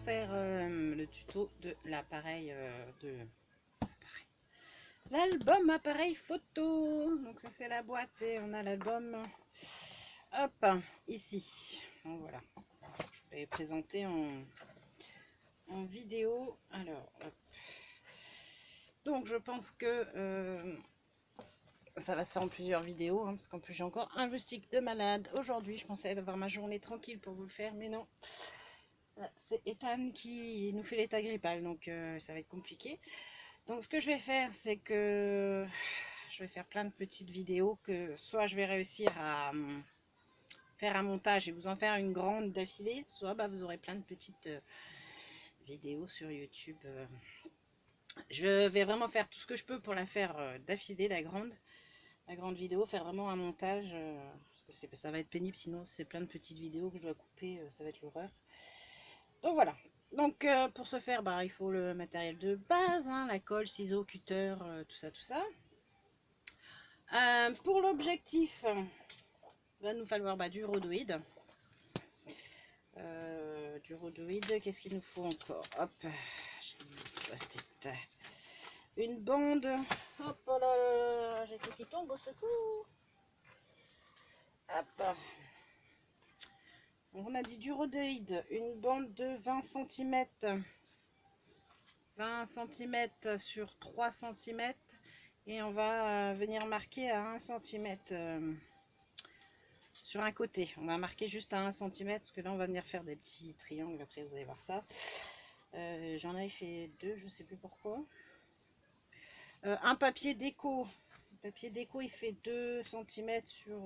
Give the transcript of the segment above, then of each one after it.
faire le tuto de l'appareil l'album appareil photo. Donc ça c'est la boîte et on a l'album hop ici. Donc voilà, je vais présenter en vidéo. Alors hop. Donc je pense que ça va se faire en plusieurs vidéos, hein, parce qu'en plus j'ai encore un loustic de malade aujourd'hui. Je pensais avoir ma journée tranquille pour vous le faire, mais non. C'est Ethan qui nous fait l'état grippal, donc ça va être compliqué. Donc ce que je vais faire, c'est que je vais faire plein de petites vidéos que soit je vais réussir à faire un montage et vous en faire une grande d'affilée, soit bah, vous aurez plein de petites vidéos sur YouTube. Je vais vraiment faire tout ce que je peux pour la faire d'affilée, la grande vidéo, faire vraiment un montage, parce que ça va être pénible, sinon c'est plein de petites vidéos que je dois couper, ça va être l'horreur. Donc voilà, donc pour ce faire, bah, il faut le matériel de base, hein, la colle, ciseaux, cutter, tout ça, tout ça. Pour l'objectif, il va nous falloir bah, du rhodoïde. Qu'est-ce qu'il nous faut encore? Hop, j'ai mis le post-it. Une bande, hop là, j'ai tout qui tombe, au secours. Hop. Donc on a dit du rhodoïde, une bande de 20 cm. 20 cm sur 3 cm. Et on va venir marquer à 1 cm sur un côté. On va marquer juste à 1 cm, parce que là on va venir faire des petits triangles, après vous allez voir ça. J'en avais fait deux, je sais plus pourquoi. Un papier déco. Le papier déco il fait 2 cm sur...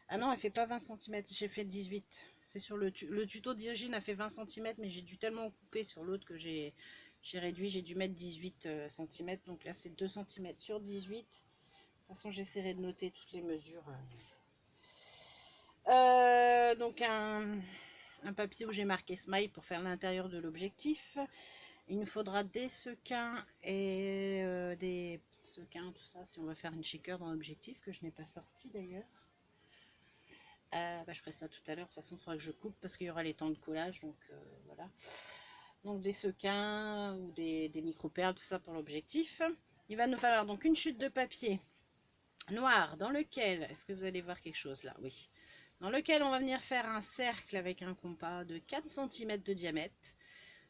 Ah non, elle fait pas 20 cm, j'ai fait 18. C'est sur le tuto d'Irgine a fait 20 cm, mais j'ai dû tellement couper sur l'autre que j'ai réduit, j'ai dû mettre 18 cm. Donc là c'est 2 cm sur 18. De toute façon j'essaierai de noter toutes les mesures. Donc un papier où j'ai marqué Smile pour faire l'intérieur de l'objectif. Il nous faudra des sequins et des sequins, tout ça, si on va faire une shaker dans l'objectif, que je n'ai pas sorti d'ailleurs. Je ferai ça tout à l'heure, de toute façon il faudra que je coupe parce qu'il y aura les temps de collage, donc voilà. Donc des sequins ou des micro-perles, tout ça pour l'objectif. Il va nous falloir donc une chute de papier noir dans lequel, est-ce que vous allez voir quelque chose là? Oui. Dans lequel on va venir faire un cercle avec un compas de 4 cm de diamètre,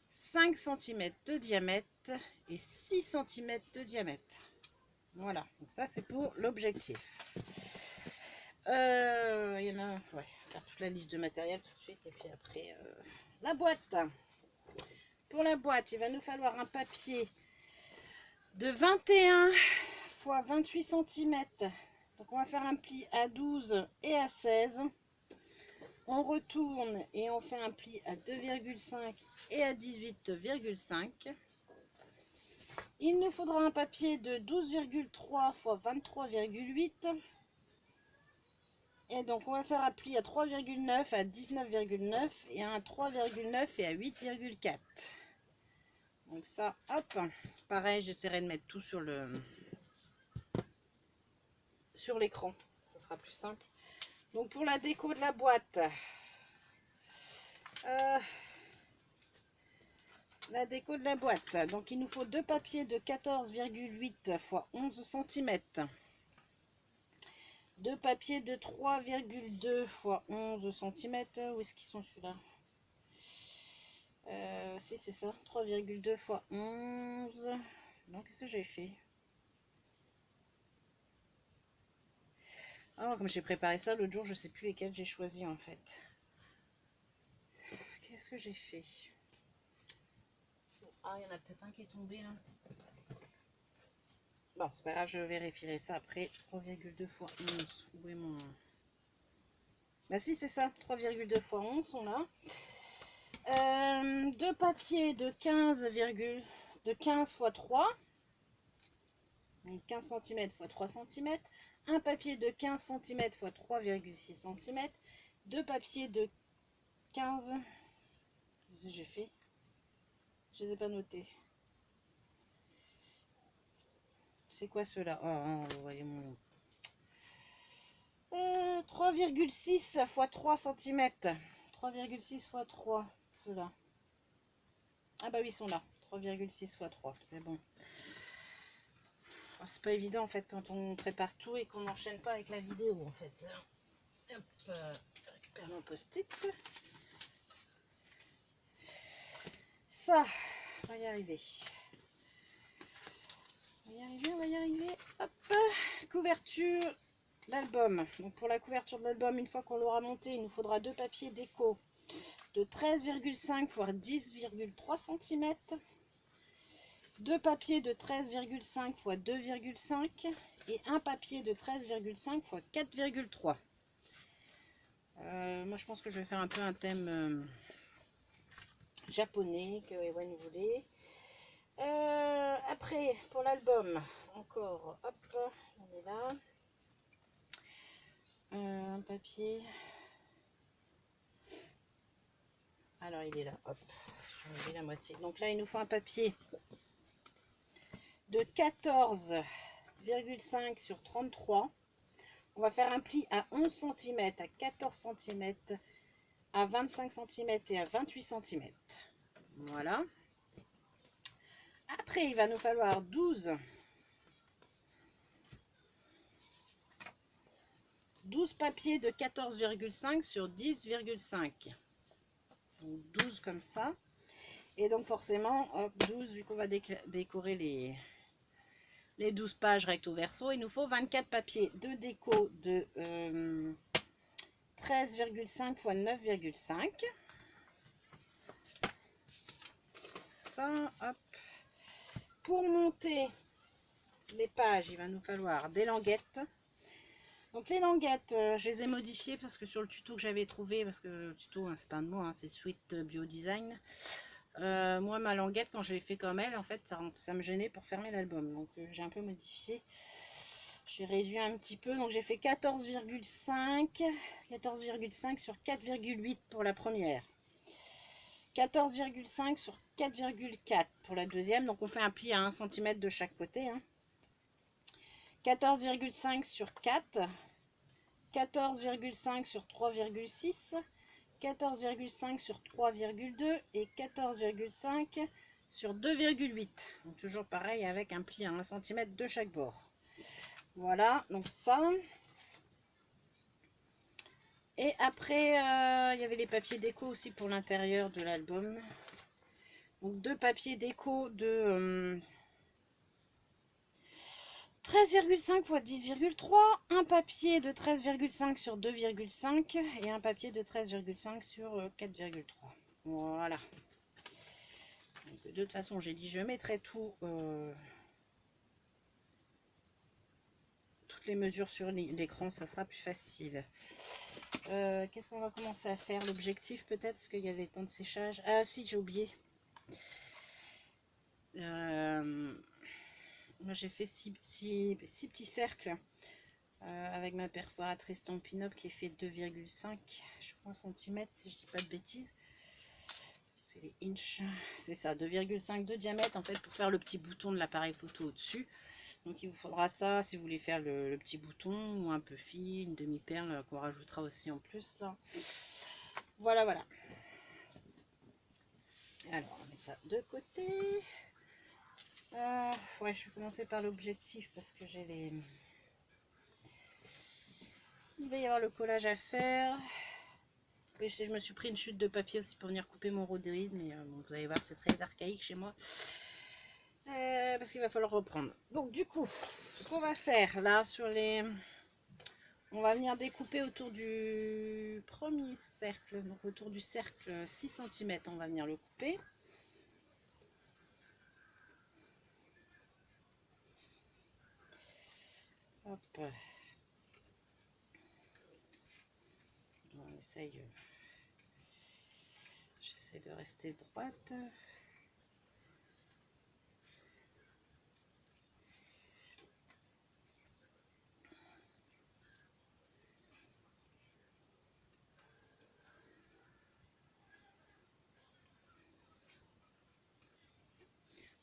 5 cm de diamètre et 6 cm de diamètre. Voilà, donc ça c'est pour l'objectif. Il y en a, ouais, faire toute la liste de matériel tout de suite et puis après la boîte. Pour la boîte, il va nous falloir un papier de 21 x 28 cm. Donc on va faire un pli à 12 et à 16. On retourne et on fait un pli à 2,5 et à 18,5. Il nous faudra un papier de 12,3 x 23,8. Et donc on va faire un pli à 3,9 à 19,9 et un 3,9 et à 8,4. Donc ça, hop, pareil, j'essaierai de mettre tout sur l'écran, ça sera plus simple. Donc pour la déco de la boîte, donc il nous faut deux papiers de 14,8 x 11 cm. Deux papiers de 3,2 x 11 cm. Où est-ce qu'ils sont celui-là? Si c'est ça, 3,2 x 11. Non, qu'est-ce que j'ai fait? Ah, comme j'ai préparé ça l'autre jour, je sais plus lesquels j'ai choisi en fait. Qu'est-ce que j'ai fait? Ah, il y en a peut-être un qui est tombé là. Bon, c'est pas grave, je vérifierai ça après. 3,2 x 11. Où est mon... Bah si, c'est ça, 3,2 x 11, on a. Deux papiers de 15 x 3. Donc 15 cm x 3 cm. Un papier de 15 cm x 3,6 cm. Deux papiers de 15... Qu'est-ce que j'ai fait? Je les ai pas notés. C'est quoi ceux-là? Oh, vous voyez mon... 3,6 x 3 cm. 3,6 x 3, ceux-là. Ah bah oui, ils sont là. 3,6 x 3, c'est bon. C'est pas évident en fait quand on prépare tout et qu'on n'enchaîne pas avec la vidéo en fait. Hop, je récupère mon post-it. Ça, on va y arriver. On va y arriver. Hop, couverture d'album. Donc pour la couverture de l'album, une fois qu'on l'aura monté, il nous faudra 2 papiers déco de 13,5 x 10,3 cm. 2 papiers de 13,5 x 2,5 et un papier de 13,5 x 4,3. Moi je pense que je vais faire un peu un thème japonais que Ewen voulait. Après pour l'album encore, hop, on est là. Un papier. Alors il est là, hop, j'ai enlevé la moitié. Donc là il nous faut un papier de 14,5 sur 33. On va faire un pli à 11 cm, à 14 cm, à 25 cm et à 28 cm. Voilà. Après, il va nous falloir 12 papiers de 14,5 sur 10,5. 12 comme ça. Et donc forcément, hop, 12, vu qu'on va décorer les 12 pages recto verso, il nous faut 24 papiers de déco de 13,5 x 9,5. Ça, hop. Pour monter les pages, il va nous falloir des languettes. Donc les languettes, je les ai modifiées parce que sur le tuto que j'avais trouvé, parce que le tuto, hein, c'est pas un mot, hein, c'est Sweet Bio Design. Moi, ma languette, quand je l'ai fait comme elle, en fait, ça me gênait pour fermer l'album. Donc j'ai un peu modifié. J'ai réduit un petit peu. Donc j'ai fait 14,5 sur 4,8 pour la première. 14,5 sur 4,4 pour la deuxième. Donc on fait un pli à 1 cm de chaque côté. Hein. 14,5 sur 4. 14,5 sur 3,6. 14,5 sur 3,2 et 14,5 sur 2,8. Donc toujours pareil avec un pli à 1 cm de chaque bord. Voilà, donc ça. Et après, il y avait les papiers déco aussi pour l'intérieur de l'album. Donc 2 papiers déco de 13,5 x 10,3, un papier de 13,5 sur 2,5 et un papier de 13,5 sur 4,3. Voilà. Donc, de toute façon, j'ai dit je mettrai toutes les mesures sur l'écran, ça sera plus facile. Qu'est-ce qu'on va commencer à faire? L'objectif peut-être, parce qu'il y a les temps de séchage. Ah si, j'ai oublié. Moi j'ai fait 6 petits cercles avec ma perforatrice Stampin' Up qui est fait 2,5 je crois centimètres si je dis pas de bêtises. C'est les inches, c'est ça, 2,5 de diamètre en fait pour faire le petit bouton de l'appareil photo au-dessus. Donc il vous faudra ça si vous voulez faire le petit bouton ou un peu fil, une demi-perle qu'on rajoutera aussi en plus là. Voilà, voilà. Alors on va mettre ça de côté. Ouais, je vais commencer par l'objectif parce que j'ai les... Il va y avoir le collage à faire. Et je me suis pris une chute de papier aussi pour venir couper mon rhodéide, mais bon, vous allez voir, c'est très archaïque chez moi. Parce qu'il va falloir reprendre. Donc du coup, ce qu'on va faire là sur les... On va venir découper autour du premier cercle, donc autour du cercle 6 cm, on va venir le couper. Hop. On essaye. J'essaie de rester droite.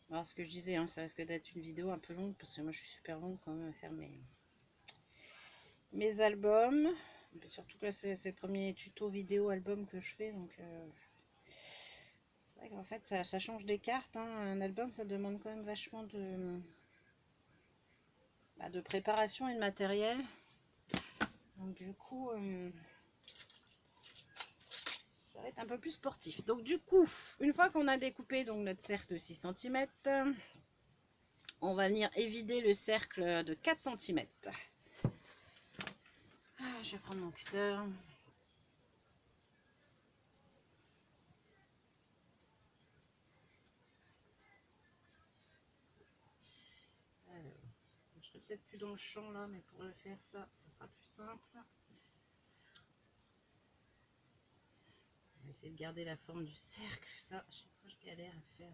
Alors ce que je disais, hein, ça risque d'être une vidéo un peu longue parce que moi je suis super longue quand même à faire mes albums. Surtout que là c'est le premier tuto vidéo album que je fais, donc ça En fait, ça change des cartes, hein. Un album, ça demande quand même vachement de préparation et de matériel. Donc du coup, ça va être un peu plus sportif. Donc du coup, une fois qu'on a découpé donc notre cercle de 6 cm, on va venir évider le cercle de 4 cm. Je vais prendre mon cutter. Je serai peut-être plus dans le champ là, mais pour le faire ça sera plus simple. On va essayer de garder la forme du cercle. Ça, à chaque fois je galère à faire.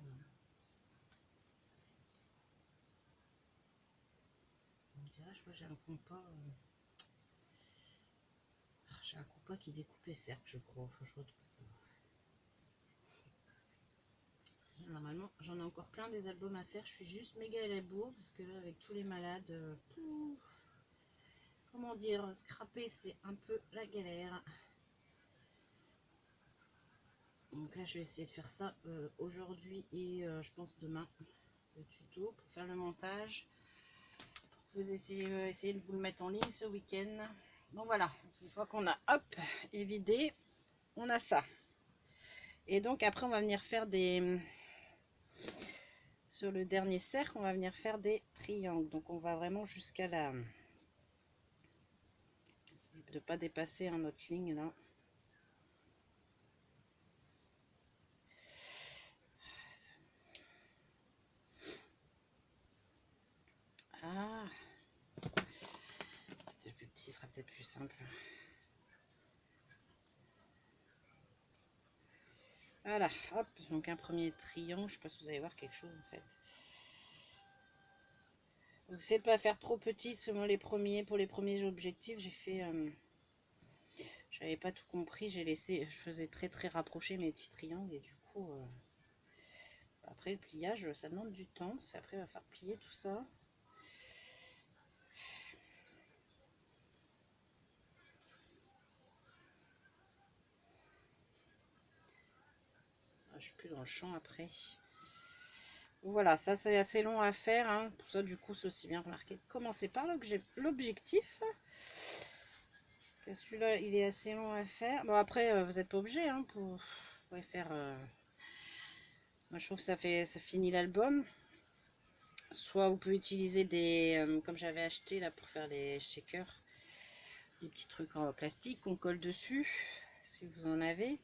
On me dirait, je crois que j'ai un compas. J'ai un compas qui découpe les cercles, je crois. Faut que je retrouve ça. Normalement, j'en ai encore plein des albums à faire. Je suis juste méga à la bourre parce que là, avec tous les malades, comment dire, scraper, c'est un peu la galère. Donc là, je vais essayer de faire ça aujourd'hui et je pense demain, le tuto pour faire le montage. Pour que vous essayez de vous le mettre en ligne ce week-end. Donc voilà, une fois qu'on a hop évidé, on a ça. Et donc après, on va venir faire des... Sur le dernier cercle, on va venir faire des triangles. Donc on va vraiment jusqu'à la... De ne pas dépasser notre ligne là. Ah, le plus petit sera peut-être plus simple. Voilà, hop, donc un premier triangle. Je sais pas si vous allez voir quelque chose en fait. Donc essayez de pas faire trop petit selon les premiers. Pour les premiers objectifs, j'ai fait... j'avais pas tout compris, j'ai laissé... Je faisais très rapprocher mes petits triangles et du coup... après le pliage, ça demande du temps. C'est après, il va falloir plier tout ça. Je suis plus dans le champ après. Voilà, ça c'est assez long à faire, hein. Pour ça, du coup, c'est aussi bien remarqué de commencer par l'objectif. Celui-là, il est assez long à faire. Bon, après, vous n'êtes pas obligé, hein, pour faire... Moi, je trouve que ça finit l'album. Soit vous pouvez utiliser des... comme j'avais acheté là pour faire les shakers. Des petits trucs en plastique qu'on colle dessus, si vous en avez.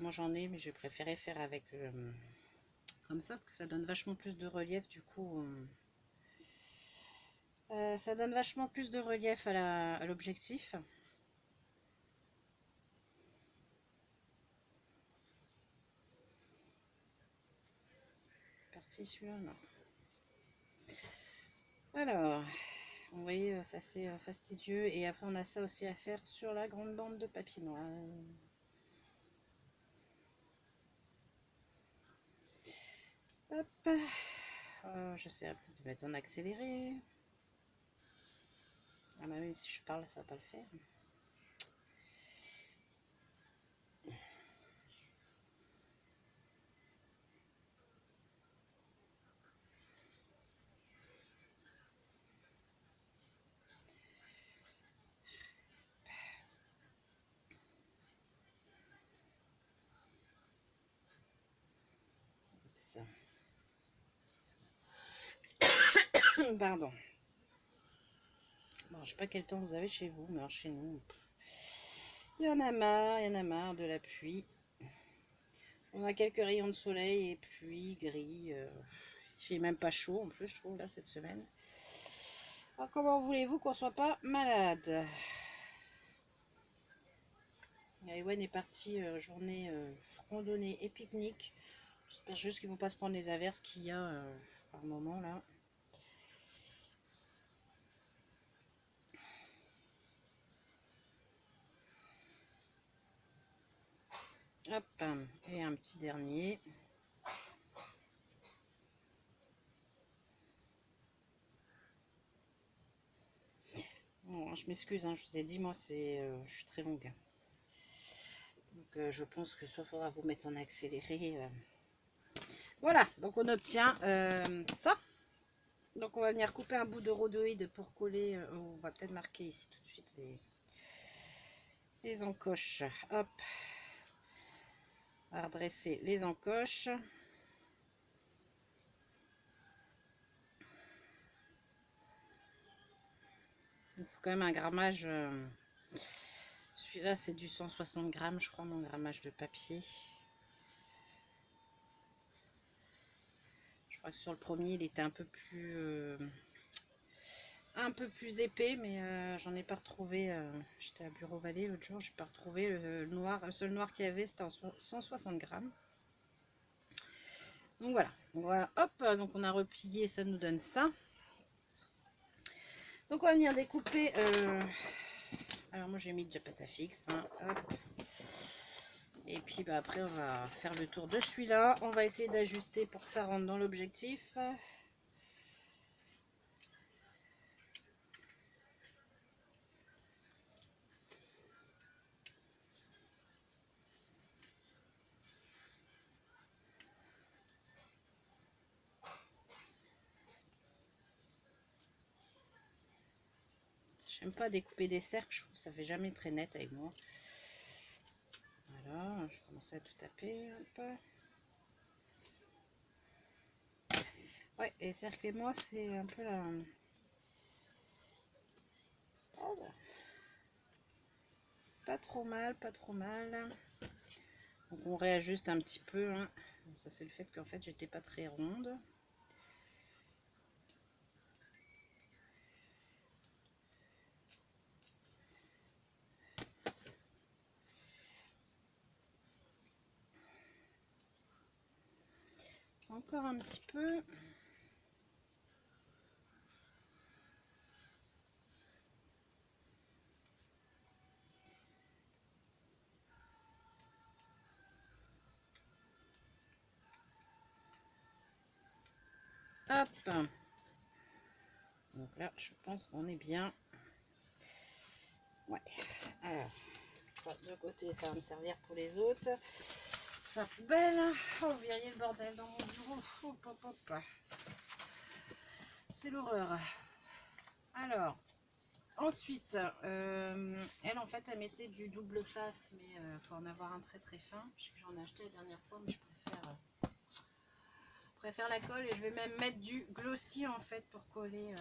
Moi, j'en ai, mais je préférais faire avec... comme ça, parce que ça donne vachement plus de relief, du coup... ça donne vachement plus de relief à l'objectif. Parti celui-là, non. Alors, vous voyez, ça c'est fastidieux. Et après, on a ça aussi à faire sur la grande bande de papier noir. Hop. J'essaierai peut-être de mettre en accéléré. Ah bah oui, si je parle, ça va pas le faire. Pardon. Bon, je sais pas quel temps vous avez chez vous, mais alors chez nous, il y en a marre de la pluie. On a quelques rayons de soleil et pluie, gris. Il fait même pas chaud en plus, je trouve, là, cette semaine. Alors, comment voulez-vous qu'on soit pas malade? Ewen est parti journée randonnée et pique-nique. J'espère juste qu'ils vont pas se prendre les averses qu'il y a par moment là. Hop, et un petit dernier. Bon, je m'excuse, hein, je vous ai dit, moi, je suis très longue. Donc, je pense que soit il faudra vous mettre en accéléré. Voilà, donc on obtient ça. Donc on va venir couper un bout de rhodoïde pour coller. On va peut-être marquer ici tout de suite les encoches. Hop. On va redresser les encoches. Il faut quand même un grammage. Celui-là, c'est du 160 grammes, je crois, mon grammage de papier. Je crois que sur le premier, il était un peu plus épais, mais j'en ai pas retrouvé. J'étais à Bureau Vallée l'autre jour, j'ai pas retrouvé le noir. Le seul noir qu'il y avait, c'était en 160 grammes. Donc voilà, hop, donc on a replié, ça nous donne ça. Donc on va venir découper. Alors moi j'ai mis de pâte à fixe. Hein, hop. Et puis bah, après on va faire le tour de celui-là. On va essayer d'ajuster pour que ça rentre dans l'objectif. J'aime pas découper des cercles, je trouve que ça fait jamais très net avec moi. Voilà, je commence à tout taper. Hop. Ouais, les cercles et moi, c'est un peu la... Oh, bah. Pas trop mal, pas trop mal. Donc on réajuste un petit peu. Hein. Ça c'est le fait qu'en fait j'étais pas très ronde. Encore un petit peu. Hop. Donc là, je pense qu'on est bien. Ouais. Alors, de côté, ça va me servir pour les autres. La poubelle. Oh, vous verriez le bordel dans mon bureau. Hop, hop, hop. C'est l'horreur. Alors, ensuite, elle, en fait, elle mettait du double face, mais il faut en avoir un très très fin. J'en ai acheté la dernière fois, mais je préfère la colle et je vais même mettre du glossy en fait pour coller.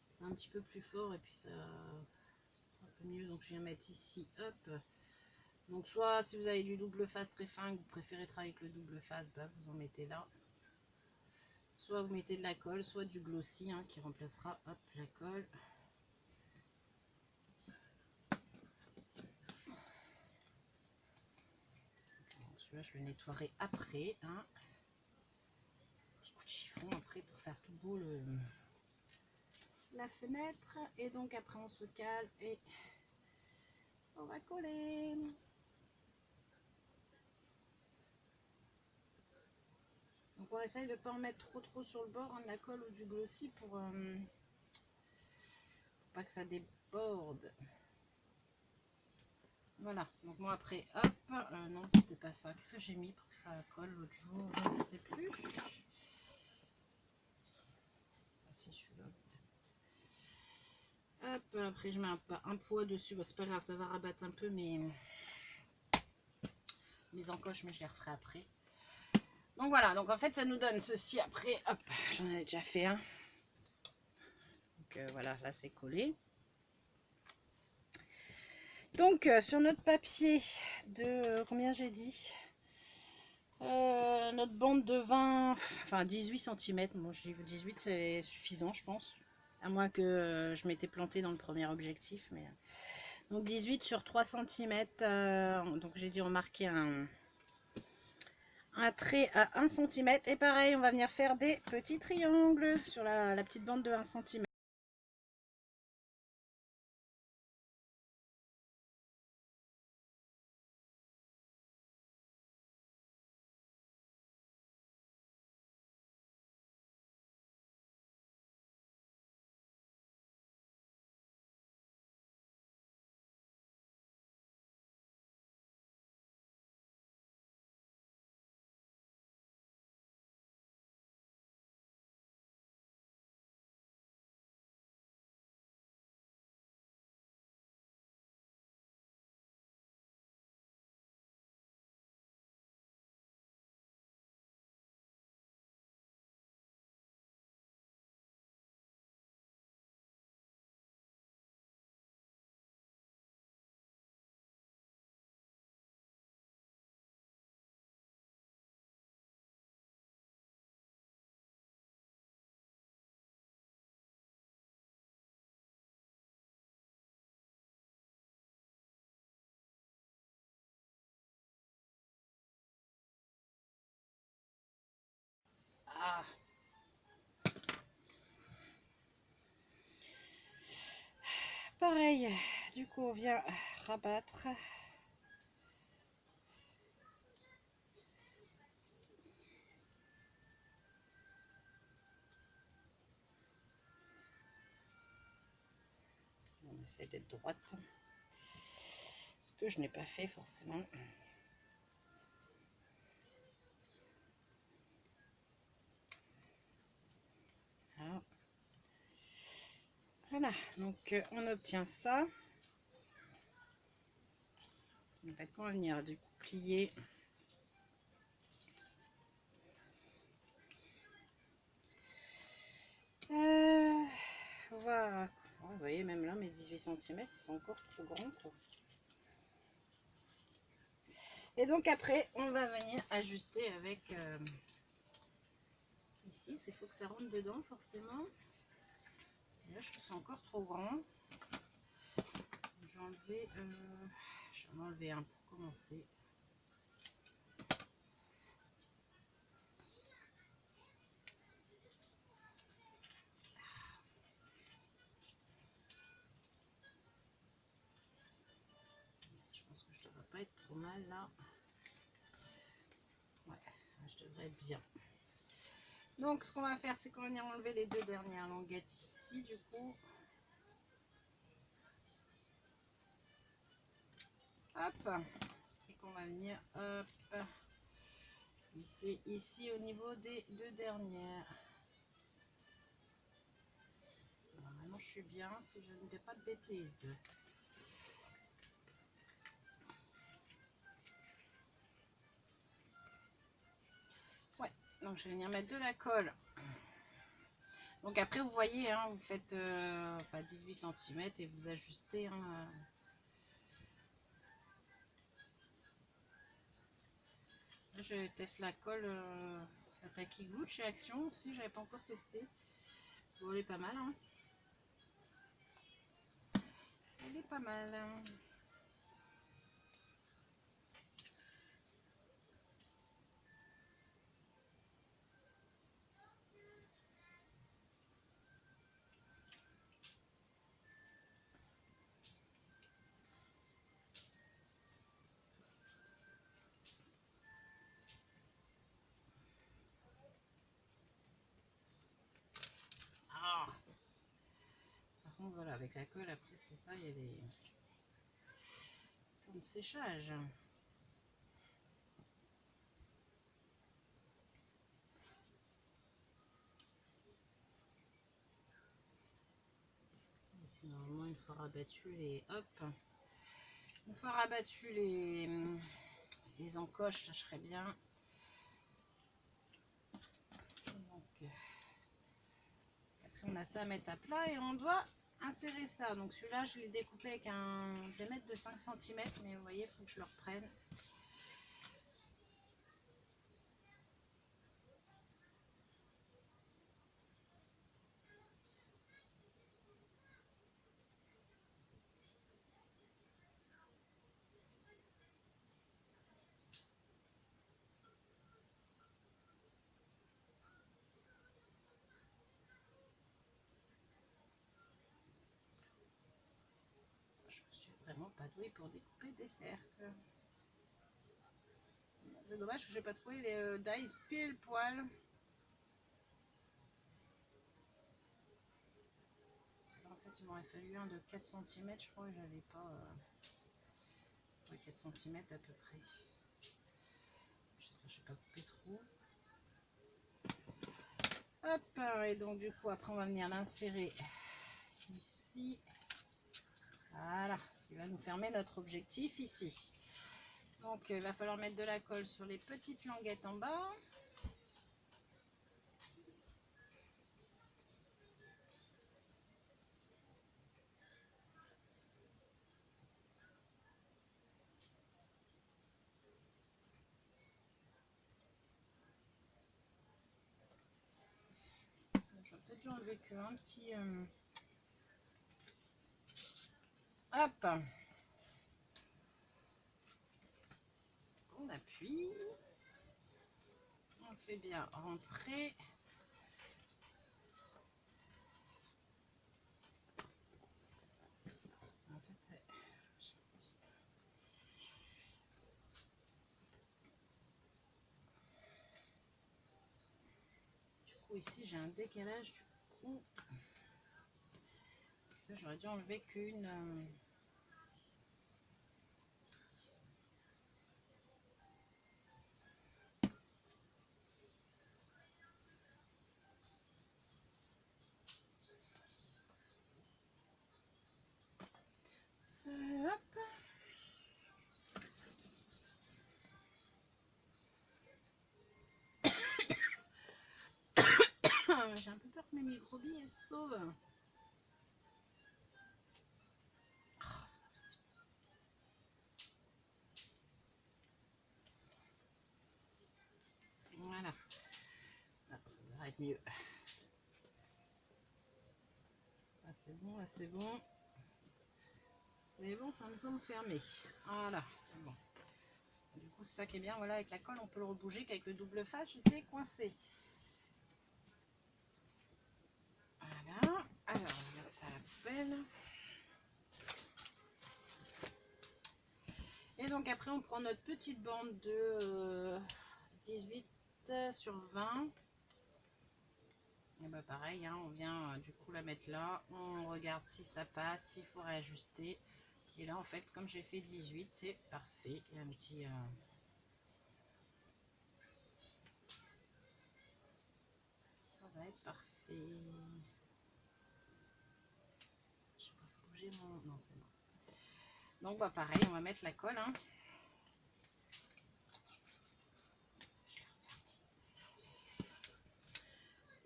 C'est un petit peu plus fort et puis ça un peu mieux. Donc je viens mettre ici, hop. Donc soit si vous avez du double face très fin, que vous préférez travailler avec le double face, bah, vous en mettez là. Soit vous mettez de la colle, soit du glossy hein, qui remplacera hop, la colle. Celui-là je le nettoierai après. Hein. Petit coup de chiffon après pour faire tout beau la fenêtre. Et donc après on se cale et on va coller. Donc on essaye de ne pas en mettre trop sur le bord, hein, de la colle ou du glossy pour pas que ça déborde. Voilà, donc moi après, hop, non c'était pas ça. Qu'est-ce que j'ai mis pour que ça colle l'autre jour? Je ne sais plus. Ah, c'est celui-là. Hop, après je mets un poids dessus. Bon, c'est pas grave, ça va rabattre un peu mes encoches, mais je les referai après. Donc voilà, donc en fait ça nous donne ceci après. Hop, j'en ai déjà fait un. Donc voilà, là c'est collé. Donc sur notre papier de combien j'ai dit notre bande de 20, enfin 18 cm, moi je dis 18 c'est suffisant je pense, à moins que je m'étais plantée dans le premier objectif, mais donc 18 sur 3 cm, donc j'ai dit on marquait un trait à 1 cm, et pareil on va venir faire des petits triangles sur la petite bande de 1 cm. pareil, du coup on vient rabattre. On essaie d'être droite, ce que je n'ai pas fait forcément. Voilà, donc on obtient ça. On va venir du coup plier. Voilà. Oh, vous voyez, même là, mes 18 cm, ils sont encore trop grands, quoi. Et donc après, on va venir ajuster avec... ici, il faut que ça rentre dedans, forcément. Et là, je trouve ça encore trop grand. Je vais en enlever un pour commencer. Je pense que je devrais pas être trop mal là. Ouais, je devrais être bien. Donc, ce qu'on va faire, c'est qu'on va venir enlever les deux dernières languettes ici, du coup. Hop. Et qu'on va venir, hop, lisser ici au niveau des deux dernières. Normalement, je suis bien si je ne fais pas de bêtises. Ouais, donc je vais venir mettre de la colle. Donc après, vous voyez, hein, vous faites 18 cm et vous ajustez. Hein, je teste la colle la Tacky Glue chez Action aussi, j'avais pas encore testé. Bon, elle est pas mal. Hein. Elle est pas mal. Voilà, avec la colle, après c'est ça, il y a des temps de séchage. Normalement, une fois rabattu les... Hop. Une fois rabattu les encoches, ça serait bien. Donc, après, on a ça à mettre à plat et on doit insérer ça. Donc celui-là, je l'ai découpé avec un diamètre de 5 cm, mais vous voyez, il faut que je le reprenne. Je ne suis vraiment pas douée pour découper des cercles. C'est dommage que j'ai pas trouvé les dies pile poil. En fait, il m'aurait fallu un de 4 cm, je crois que j'avais pas 4 cm à peu près. J'espère que je n'ai pas coupé trop. Hop, et donc du coup, après, on va venir l'insérer ici. Voilà, ce qui va nous fermer notre objectif ici. Donc, il va falloir mettre de la colle sur les petites languettes en bas. J'aurais peut-être dû enlever qu'un petit... Hop. On appuie. On fait bien rentrer. coup, ici, j'ai un décalage. Du coup, ça, j'aurais dû enlever qu'une... hop. J'ai un peu peur que mes microbilles elles se sauvent. Oh, c'est pas possible. Voilà. Ah, ça devrait être mieux. Ah, c'est bon, là c'est bon. C'est bon, ça me semble fermé. Voilà, c'est bon. Du coup, c'est ça qui est bien. Voilà, avec la colle, on peut le rebouger qu'avec le double face, j'étais coincée. Voilà. Alors, on va mettre ça à la poubelle. Et donc, après, on prend notre petite bande de 18 sur 20. Et bah pareil, hein, on vient du coup la mettre là. On regarde si ça passe, s'il faut réajuster. Et là, en fait, comme j'ai fait 18, c'est parfait. Il y a un petit... Ça va être parfait. Je vais pas bouger mon... Non, c'est bon. Donc, bah pareil, on va mettre la colle. Hein.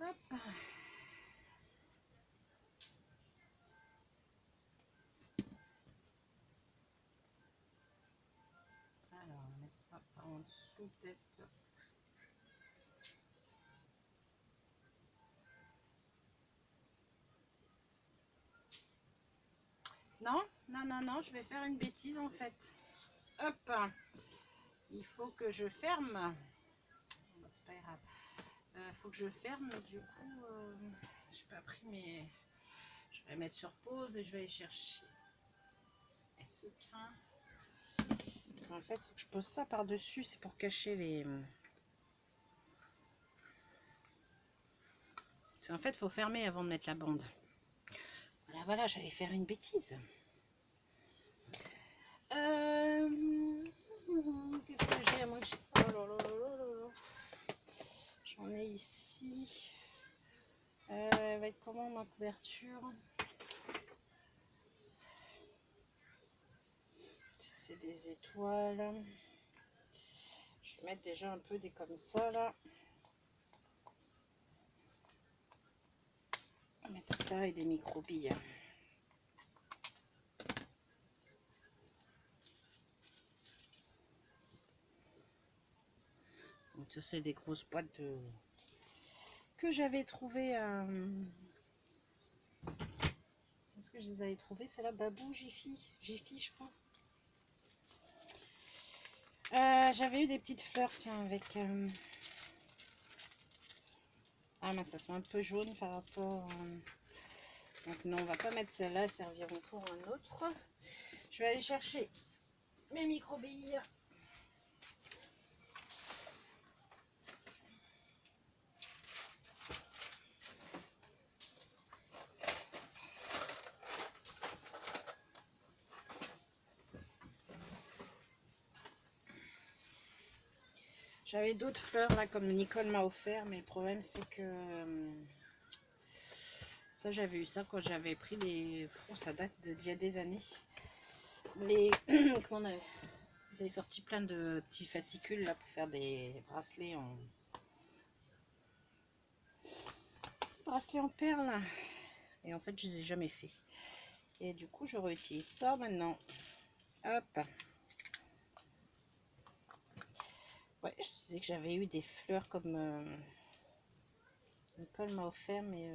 Hop. Alors, on va mettre ça par en dessous, peut-être. Non, non, non, non, je vais faire une bêtise en fait. Hop. Il faut que je ferme. Bon, c'est pas grave. Faut que je ferme, du coup, je n'ai pas pris mes... Je vais mettre sur pause et je vais aller chercher ce crin. En fait, il faut que je pose ça par-dessus, c'est pour cacher les... En fait, il faut fermer avant de mettre la bande. Voilà, voilà, j'allais faire une bêtise. Qu'est-ce que j'ai à moi? Oh là là là là là. J'en ai ici. Elle va être comment ma couverture? C'est des étoiles. Je vais mettre déjà un peu des comme ça là. On va mettre ça et des microbilles. Donc ça c'est des grosses boîtes de... que j'avais trouvées à... Est-ce que je les avais trouvées? C'est là Babou, Jiffy, je crois. J'avais eu des petites fleurs, tiens, avec... Ah mais ça fait un peu jaune par rapport... Donc non, on va pas mettre celle-là, elles serviront pour un autre. Je vais aller chercher mes microbilles. J'avais d'autres fleurs là comme Nicole m'a offert, mais le problème c'est que ça j'avais eu ça quand j'avais pris les... Oh, ça date d'il y a des années. Les... Comment on avait... Vous avez sorti plein de petits fascicules là pour faire des bracelets en... Bracelets en perles. Et en fait je les ai jamais fait. Et du coup je réutilise ça maintenant. Hop. Ouais, je disais que j'avais eu des fleurs comme Nicole m'a offert, mais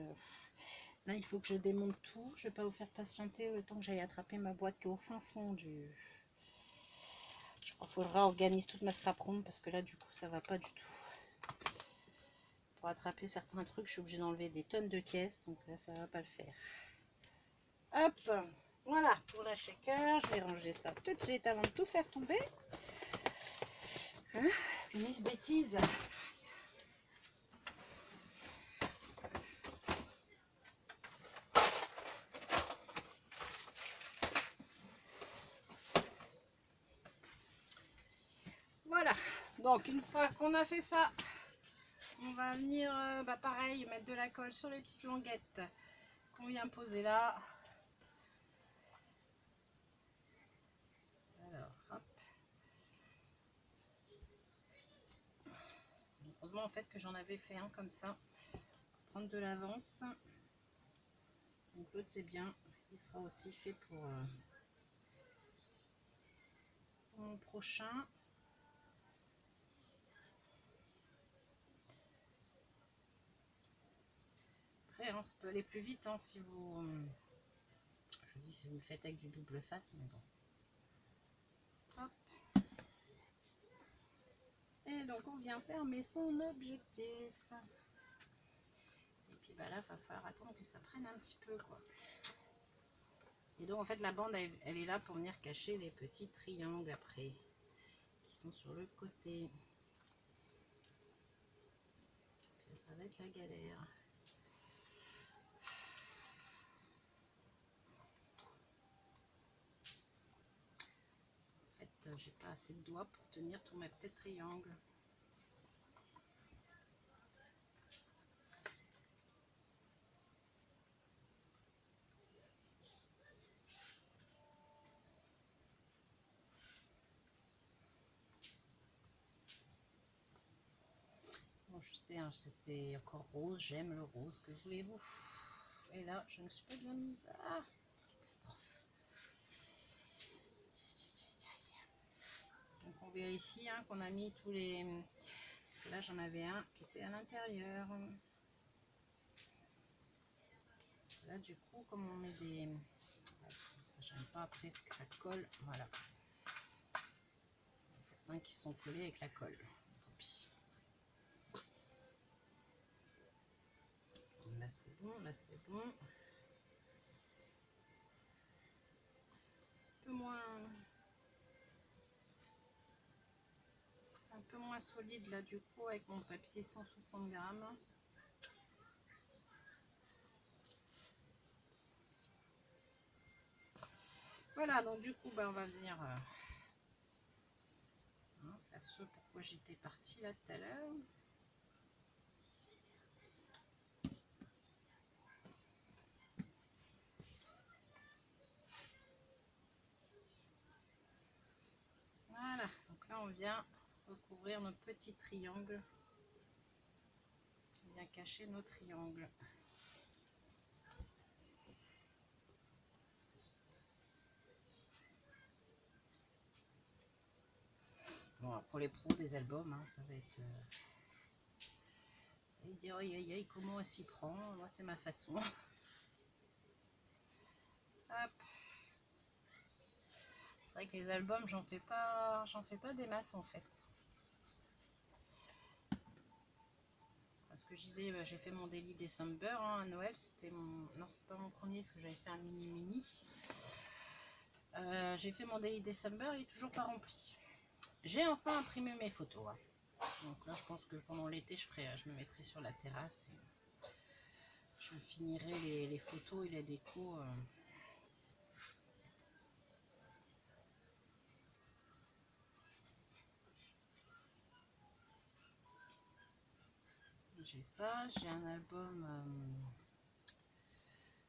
là il faut que je démonte tout. Je vais pas vous faire patienter le temps que j'aille attraper ma boîte qui est au fin fond du... Je crois qu'il faudra organiser toute ma scrap room parce que là du coup ça va pas du tout. Pour attraper certains trucs, je suis obligée d'enlever des tonnes de caisses, donc là ça va pas le faire. Hop, voilà pour la shaker. Je vais ranger ça tout de suite avant de tout faire tomber. Hein, parce que Miss Bêtise, Voilà, donc une fois qu'on a fait ça, on va venir, pareil, mettre de la colle sur les petites languettes qu'on vient poser là. Alors, hop. Heureusement en fait que j'en avais fait un comme ça, prendre de l'avance. Donc l'autre c'est bien, il sera aussi fait pour mon prochain. Après, hein, ça peut aller plus vite hein, si vous... Je dis si vous le faites avec du double face, mais bon. Hop. Et donc on vient fermer son objectif. Et puis bah là, il va falloir attendre que ça prenne un petit peu quoi. Et donc en fait la bande elle est là pour venir cacher les petits triangles après qui sont sur le côté. Puis ça va être la galère. En fait j'ai pas assez de doigts pour tenir tous mes petits triangles. Bon, je sais, hein, c'est encore rose, j'aime le rose, que voulez-vous? Et là, je ne suis pas bien mise. Ah, catastrophe. Donc on vérifie hein, qu'on a mis tous les... Là, j'en avais un qui était à l'intérieur. Là, du coup, comme on met des... Ça, j'aime pas après, c'est que ça colle. Voilà. Il y a certains qui sont collés avec la colle. Tant pis. Là, c'est bon. Là, c'est bon. Un peu moins solide, là, du coup, avec mon papier 160 grammes. Voilà, donc du coup, bah, on va venir faire ce pourquoi j'étais partie là tout à l'heure. Voilà, donc là on vient recouvrir nos petits triangles. On vient cacher nos triangles. Bon, pour les pros des albums, hein, ça va être... ça va dire, aïe aïe aïe, comment elle s'y prend? Moi, c'est ma façon. Hop. C'est vrai que les albums, j'en fais pas des masses en fait. Parce que je disais, j'ai fait mon Daily December hein, à Noël. C'était mon... Non, c'était pas mon premier, parce que j'avais fait un mini-mini. J'ai fait mon Daily December, il est toujours pas rempli. J'ai enfin imprimé mes photos. Hein. Donc là, je pense que pendant l'été, je me mettrai sur la terrasse. Et je finirai les photos et la déco. J'ai ça, j'ai un album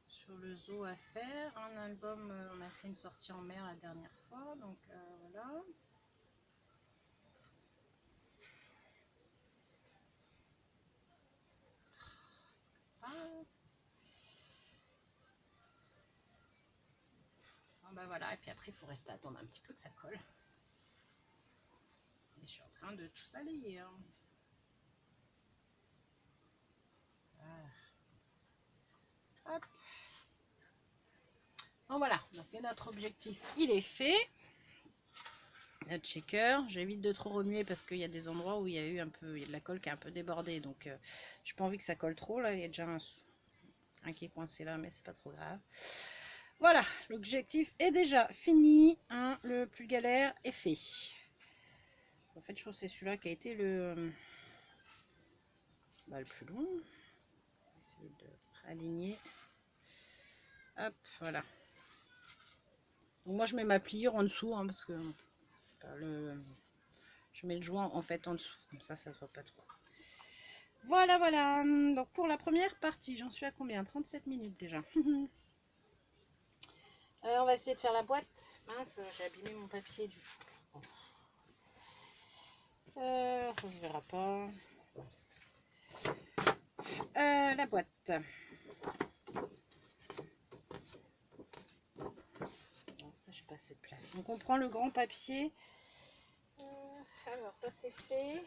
sur le zoo à faire. Un album, on a fait une sortie en mer la dernière fois. Donc voilà. Bah voilà, et puis après il faut rester attendre un petit peu que ça colle. Et je suis en train de tout salir. Voilà. Hop. Bon voilà, on a fait notre objectif, il est fait. Notre shaker, j'évite de trop remuer parce qu'il y a des endroits où il y a eu un peu, il y a de la colle qui a un peu débordé, donc j'ai pas envie que ça colle trop. Là, il y a déjà un qui est coincé là, mais c'est pas trop grave. Voilà, l'objectif est déjà fini, hein, le plus galère est fait. En fait, je trouve que c'est celui-là qui a été le plus long. Essayer de aligner. Hop, voilà. Donc moi, je mets ma pliure en dessous, hein, parce que c'est pas Je mets le joint en fait en dessous, comme ça se voit pas trop. Voilà, voilà. Donc pour la première partie, j'en suis à combien? 37 minutes déjà. On va essayer de faire la boîte. Mince, j'ai abîmé mon papier du coup. Ça se verra pas. La boîte. Non, ça, j'ai pas assez de place. Donc on prend le grand papier. Alors ça c'est fait.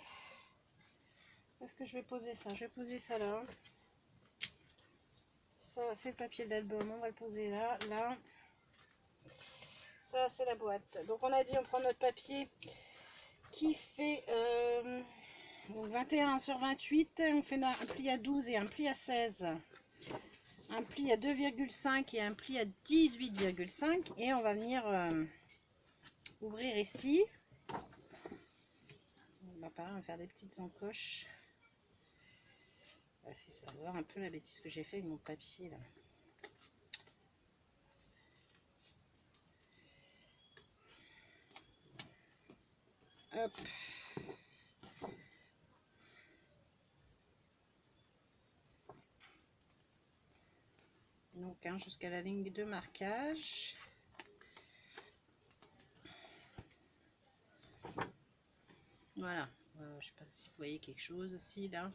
Est-ce que je vais poser ça? Je vais poser ça là. Ça c'est le papier de l'album. On va le poser là, là. Ça c'est la boîte. Donc on a dit on prend notre papier qui fait donc 21 sur 28. On fait un pli à 12 et un pli à 16. Un pli à 2,5 et un pli à 18,5. Et on va venir ouvrir ici. Pareil, on va faire des petites encoches. Ah, si ça va se voir un peu la bêtise que j'ai fait avec mon papier là. Hop. Donc hein, jusqu'à la ligne de marquage. Voilà. Je sais pas si vous voyez quelque chose aussi là.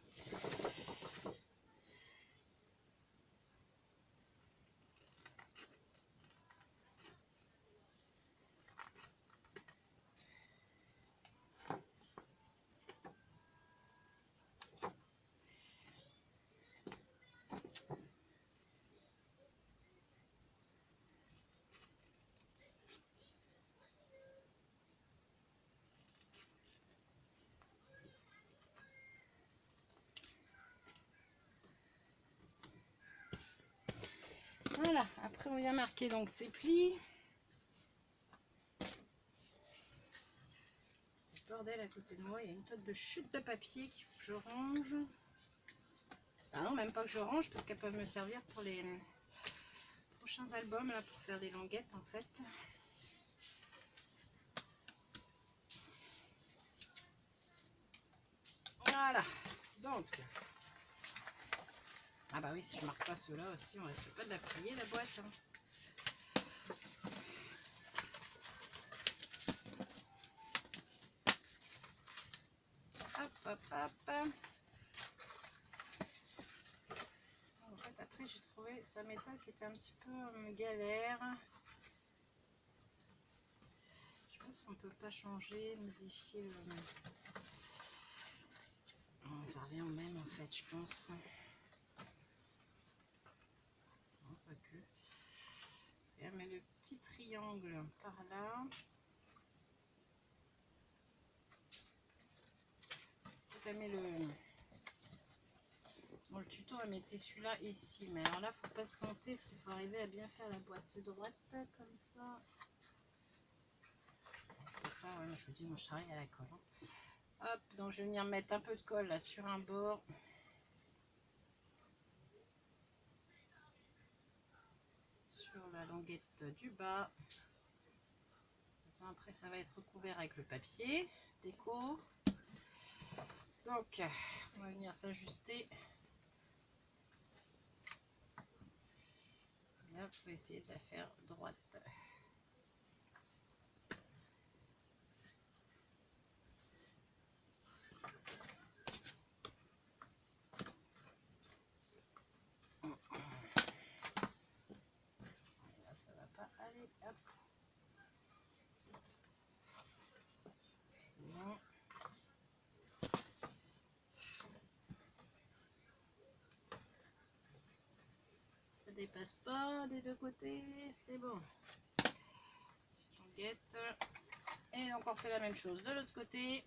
Voilà, après on vient marquer donc ces plis. C'est le bordel à côté de moi, il y a une tonne de chute de papier qu'il faut que je range. Ah non, même pas que je range parce qu'elles peuvent me servir pour les prochains albums, là, pour faire des languettes en fait. Voilà, donc... Ah bah oui, si je marque pas ceux-là aussi, on risque pas de la plier la boîte. Hein. Hop, hop, hop. En fait, après, j'ai trouvé sa méthode qui était un petit peu galère. Je sais pas si on peut pas changer, modifier le... Oh, ça revient au même en fait, je pense. Non, pas que. Elle met le petit triangle par là. Elle met le... Bon, le tuto, elle mettait celui-là ici. Mais alors là, faut pas se planter parce qu'il faut arriver à bien faire la boîte droite comme ça. C'est pour ça, ouais, je vous dis, moi je travaille à la colle. Hein. Hop, donc je vais venir mettre un peu de colle là sur un bord. Sur la languette du bas. De toute façon, après, ça va être recouvert avec le papier déco. Donc, on va venir s'ajuster. Là, vous pouvez essayer de la faire droite. Là, ça va pas aller. Hop. C'est bon. Ça dépasse pas des deux côtés. C'est bon. Petite languette. Et donc on fait la même chose de l'autre côté.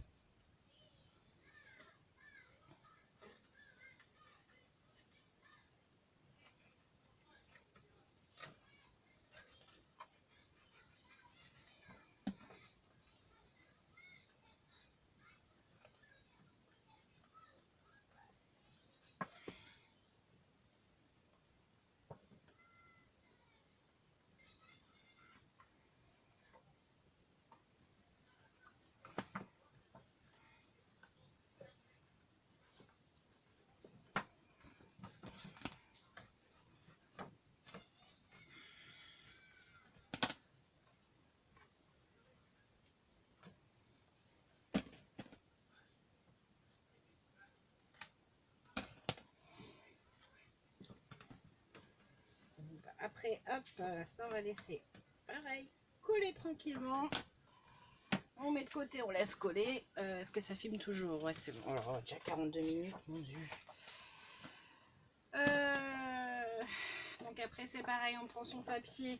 après, hop, ça on va laisser pareil, coller tranquillement. On met de côté, on laisse coller. Est-ce que ça filme toujours? Ouais, c'est bon. Alors, déjà 42 minutes, mon Dieu. Donc après, c'est pareil, on prend son papier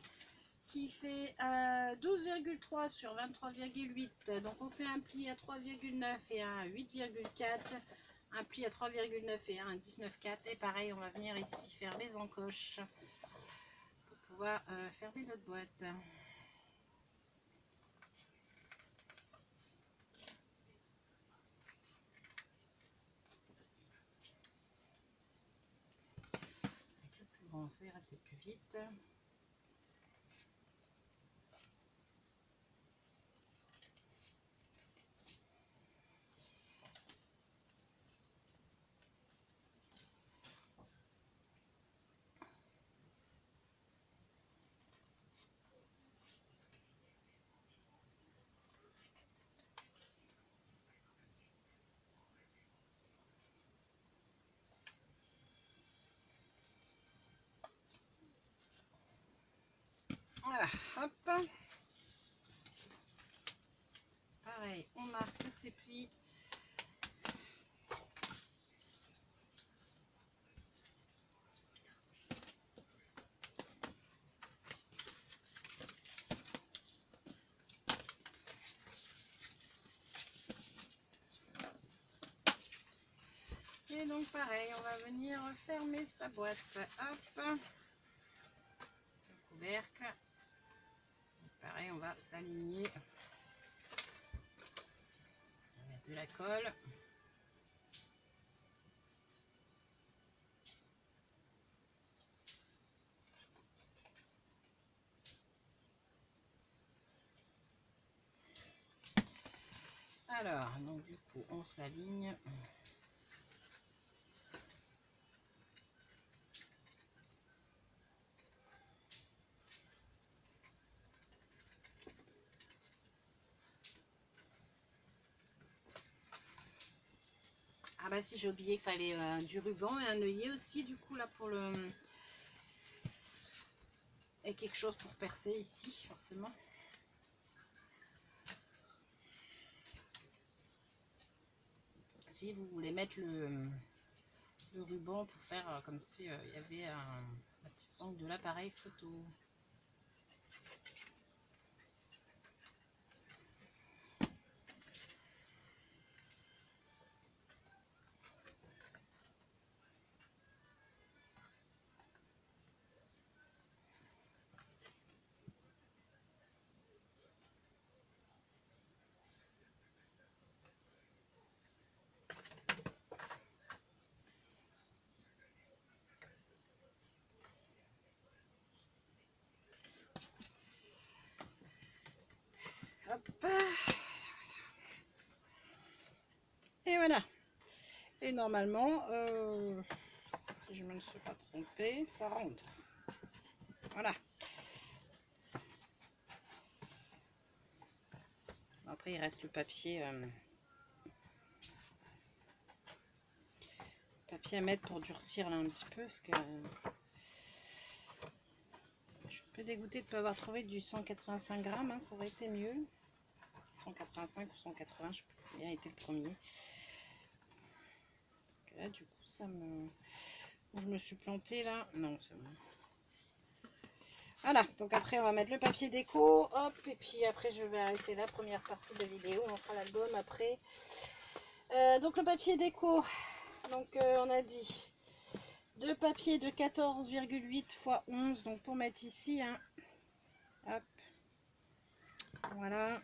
qui fait 12,3 sur 23,8. Donc on fait un pli à 3,9 et un 8,4. Un pli à 3,9 et un 19,4. Et pareil, on va venir ici faire les encoches pour pouvoir fermer notre boîte. Avec le plus grand, ça ira peut-être plus vite. Voilà, hop. Pareil, on marque ses plis. Et donc pareil, on va venir fermer sa boîte. Hop. Le couvercle. Pareil, on va s'aligner. On va mettre de la colle. Alors, donc du coup, on s'aligne. Ah bah si, j'ai oublié qu'il fallait du ruban et un œillet aussi, du coup, là, pour le... Et quelque chose pour percer ici, forcément. Si vous voulez mettre le ruban pour faire comme si il y avait la petite sangle de l'appareil photo. Hop. Et voilà. Et normalement, si je ne me suis pas trompée, ça rentre. Voilà. Après, il reste le papier, papier à mettre pour durcir là un petit peu, parce que je suis un peu dégoûtée de ne pas avoir trouvé du 185 grammes, hein, ça aurait été mieux. 185 ou 180, je sais pas combien était le premier. Parce que là, du coup, ça me... Je me suis plantée là. Non, c'est bon. Voilà, donc après on va mettre le papier déco, hop, et puis après je vais arrêter la première partie de la vidéo, on fera l'album après. Donc le papier déco, donc on a dit deux papiers de 14,8 x 11, donc pour mettre ici, hein. Hop, voilà.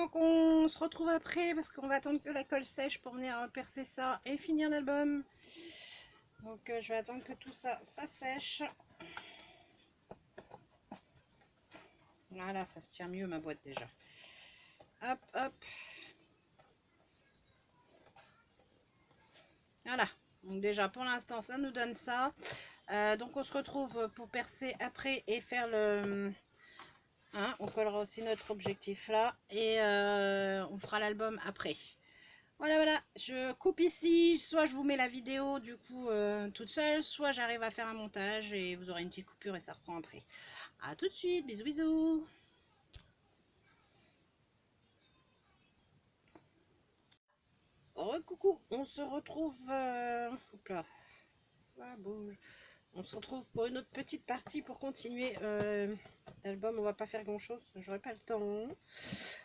Donc on se retrouve après parce qu'on va attendre que la colle sèche pour venir percer ça et finir l'album. Donc je vais attendre que tout ça sèche. Voilà, ça se tient mieux ma boîte déjà. Hop, hop. Voilà. Donc déjà pour l'instant ça nous donne ça. Donc on se retrouve pour percer après et faire le... Hein, on collera aussi notre objectif là. Et on fera l'album après. Voilà, voilà, je coupe ici, soit je vous mets la vidéo du coup toute seule, soit j'arrive à faire un montage et vous aurez une petite coupure et ça reprend après. A tout de suite, bisous bisous. Coucou, on se retrouve, hop là, ça bouge. On se retrouve pour une autre petite partie pour continuer l'album. On va pas faire grand chose, j'aurai pas le temps.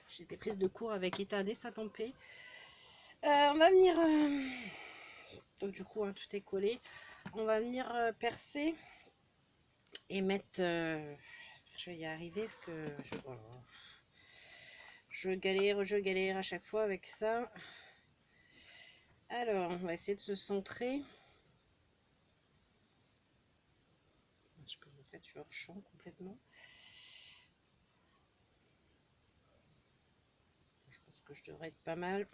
J'ai des prises de cours avec Ethan et sa tempête. On va venir, donc du coup hein, tout est collé. On va venir percer et mettre, je vais y arriver parce que je galère à chaque fois avec ça. Alors on va essayer de se centrer. Je peux vous mettre sur champ complètement. Je pense que je devrais être pas mal.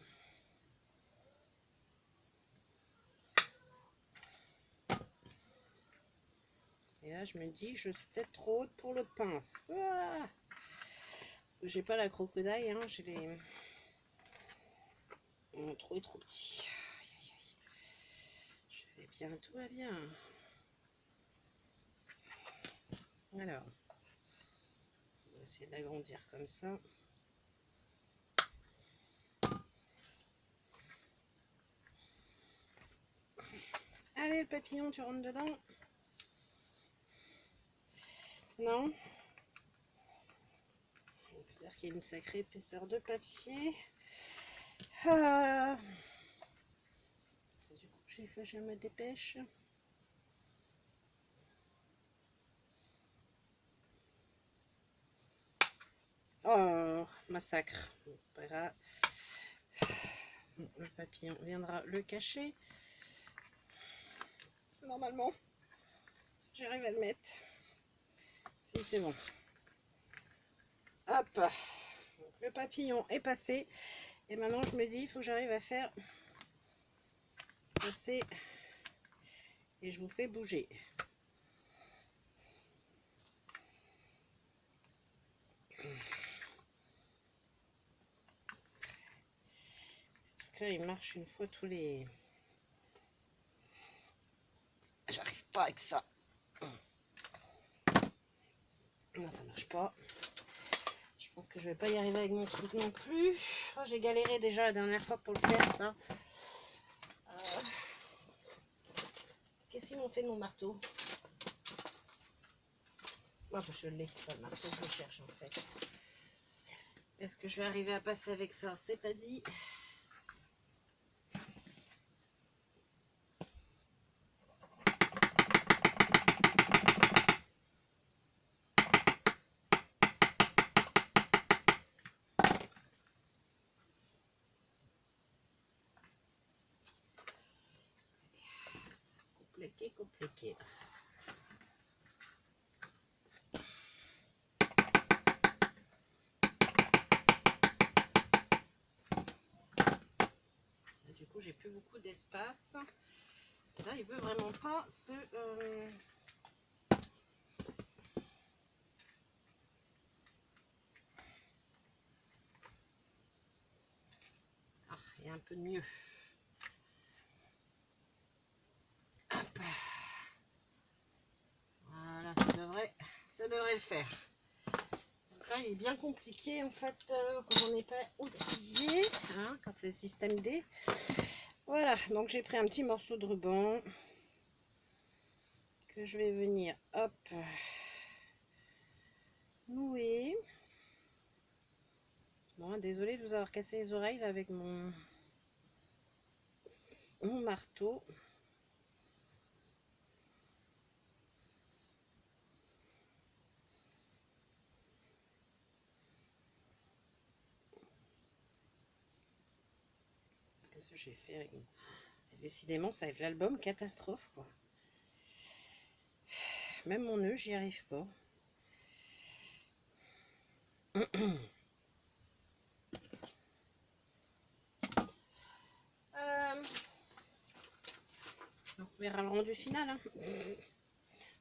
Et là je me dis je suis peut-être trop haute pour le pince. Ah, j'ai pas la crocodile, hein, j'ai les... trop et trop petit. Aïe, aïe, aïe. Je vais bien, tout va bien. Alors, on va essayer d'agrandir comme ça. Allez le papillon, tu rentres dedans? Non. On peut dire qu'il y a une sacrée épaisseur de papier. Du coup, je me dépêche. Oh, massacre. Pas grave. Le papillon viendra le cacher. Normalement, si j'arrive à le mettre. Si, c'est bon. Hop. Le papillon est passé. Et maintenant, je me dis, il faut que j'arrive à faire passer. Et je vous fais bouger. Ce truc-là, il marche une fois tous les... J'arrive pas avec ça. Non, ça marche pas. Je pense que je vais pas y arriver avec mon truc non plus. Oh, j'ai galéré déjà la dernière fois pour le faire, ça. Qu'est-ce qu'ils m'ont fait de mon marteau? Oh, je l'ai, c'est pas le marteau que je cherche en fait. Est-ce que je vais arriver à passer avec ça? C'est pas dit. Compliqué. Du coup, j'ai plus beaucoup d'espace. Là, il veut vraiment pas se... Ah, il y a un peu de mieux. Hop. Voilà, ça devrait le faire. Donc là, il est bien compliqué en fait quand on n'est pas outillé, hein, quand c'est le système D. Voilà, donc j'ai pris un petit morceau de ruban que je vais venir, hop, nouer. Bon, désolée de vous avoir cassé les oreilles là, avec mon marteau. Qu'est-ce que j'ai fait? Décidément, ça va être l'album catastrophe, quoi. Même mon nœud, j'y arrive pas. On verra le rendu final. Hein.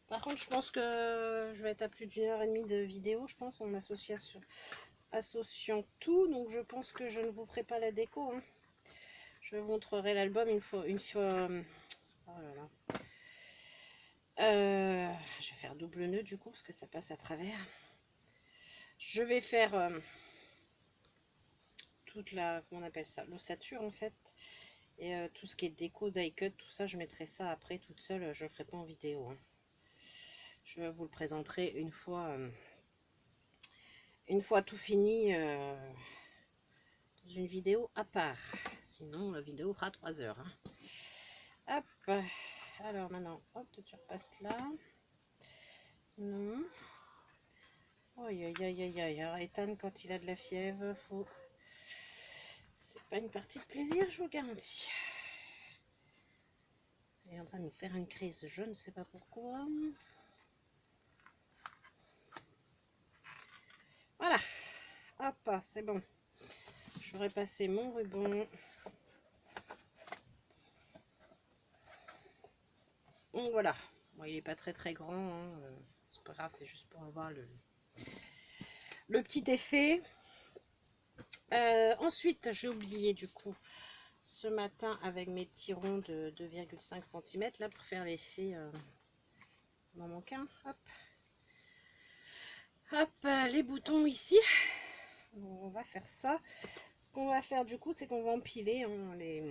Par contre, je pense que je vais être à plus d'1h30 de vidéo, je pense, en associant tout. Donc, je pense que je ne vous ferai pas la déco. Hein. Je vous montrerai l'album une fois. Oh là là. Je vais faire double nœud du coup, parce que ça passe à travers. Je vais faire toute la, comment on appelle ça, l'ossature en fait. Et tout ce qui est déco, die cut, tout ça, je mettrai ça après toute seule. Je ne le ferai pas en vidéo. Hein. Je vous le présenterai une fois tout fini dans une vidéo à part. Sinon, la vidéo fera 3 heures. Hein. Hop. Alors maintenant, hop, tu repasses là. Non. Aïe, aïe, aïe, aïe, aïe. Alors, Ethan, quand il a de la fièvre, faut... C'est pas une partie de plaisir, je vous le garantis. Il est en train de nous faire une crise, je ne sais pas pourquoi. Voilà. Hop, c'est bon. J'aurais passé mon ruban. Donc voilà. Bon, il n'est pas très grand. Hein. C'est pas grave, c'est juste pour avoir le petit effet. Ensuite, j'ai oublié du coup ce matin avec mes petits ronds de 2,5 cm là pour faire l'effet dans mon quin. Hop. Hop, les boutons ici. On va faire ça. Ce qu'on va faire du coup, c'est qu'on va empiler hein, les...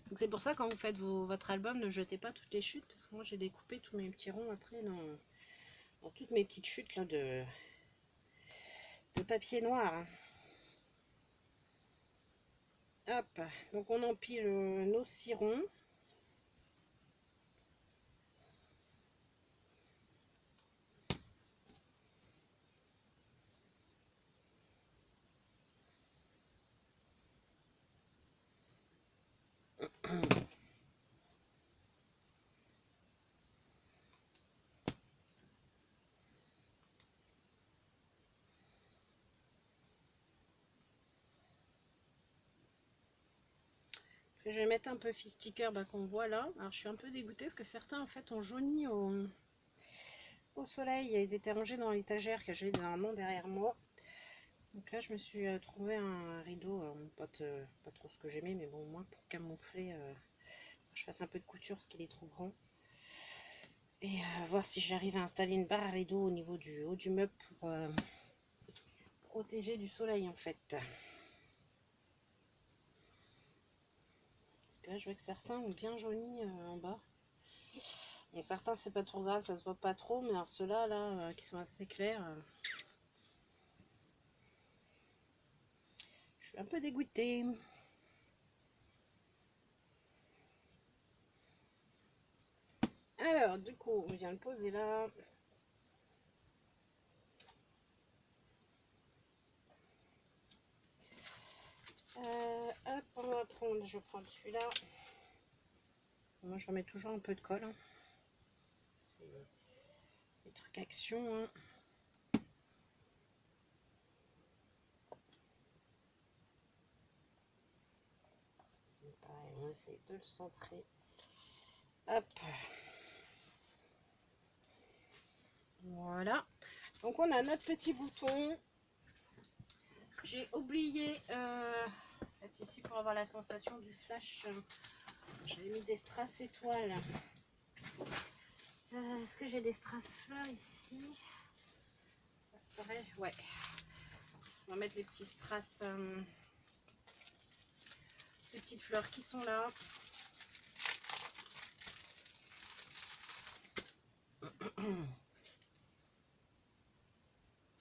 Donc c'est pour ça quand vous faites votre album, ne jetez pas toutes les chutes parce que moi j'ai découpé tous mes petits ronds après dans toutes mes petites chutes là, de papier noir. Hein. Hop, donc on empile nos 6 ronds. Je vais mettre un peu sticker bah, qu'on voit là. Alors je suis un peu dégoûtée parce que certains en fait ont jauni au soleil. Ils étaient rangés dans l'étagère que j'ai normalement derrière moi. Donc là je me suis trouvé un rideau, pas trop ce que j'aimais, mais bon moins pour camoufler, je fasse un peu de couture parce qu'il est trop grand. Et voir si j'arrive à installer une barre à rideau au niveau du haut du meuble pour protéger du soleil en fait. Parce que là je vois que certains ont bien jauni en bas. Bon, certains c'est pas trop grave, ça se voit pas trop, mais alors ceux-là là, qui sont assez clairs, je suis un peu dégoûtée. Alors du coup on vient le poser là. Hop, on va prendre, je prends celui-là. Moi je remets toujours un peu de colle. Hein. C'est des trucs action. Hein. Pareil, on essaye de le centrer. Hop. Voilà. Donc on a notre petit bouton. J'ai oublié ici pour avoir la sensation du flash. J'avais mis des strass étoiles. Est-ce que j'ai des strass fleurs ici? C'est pareil. Ouais. On va mettre les petits strass, les petites fleurs qui sont là.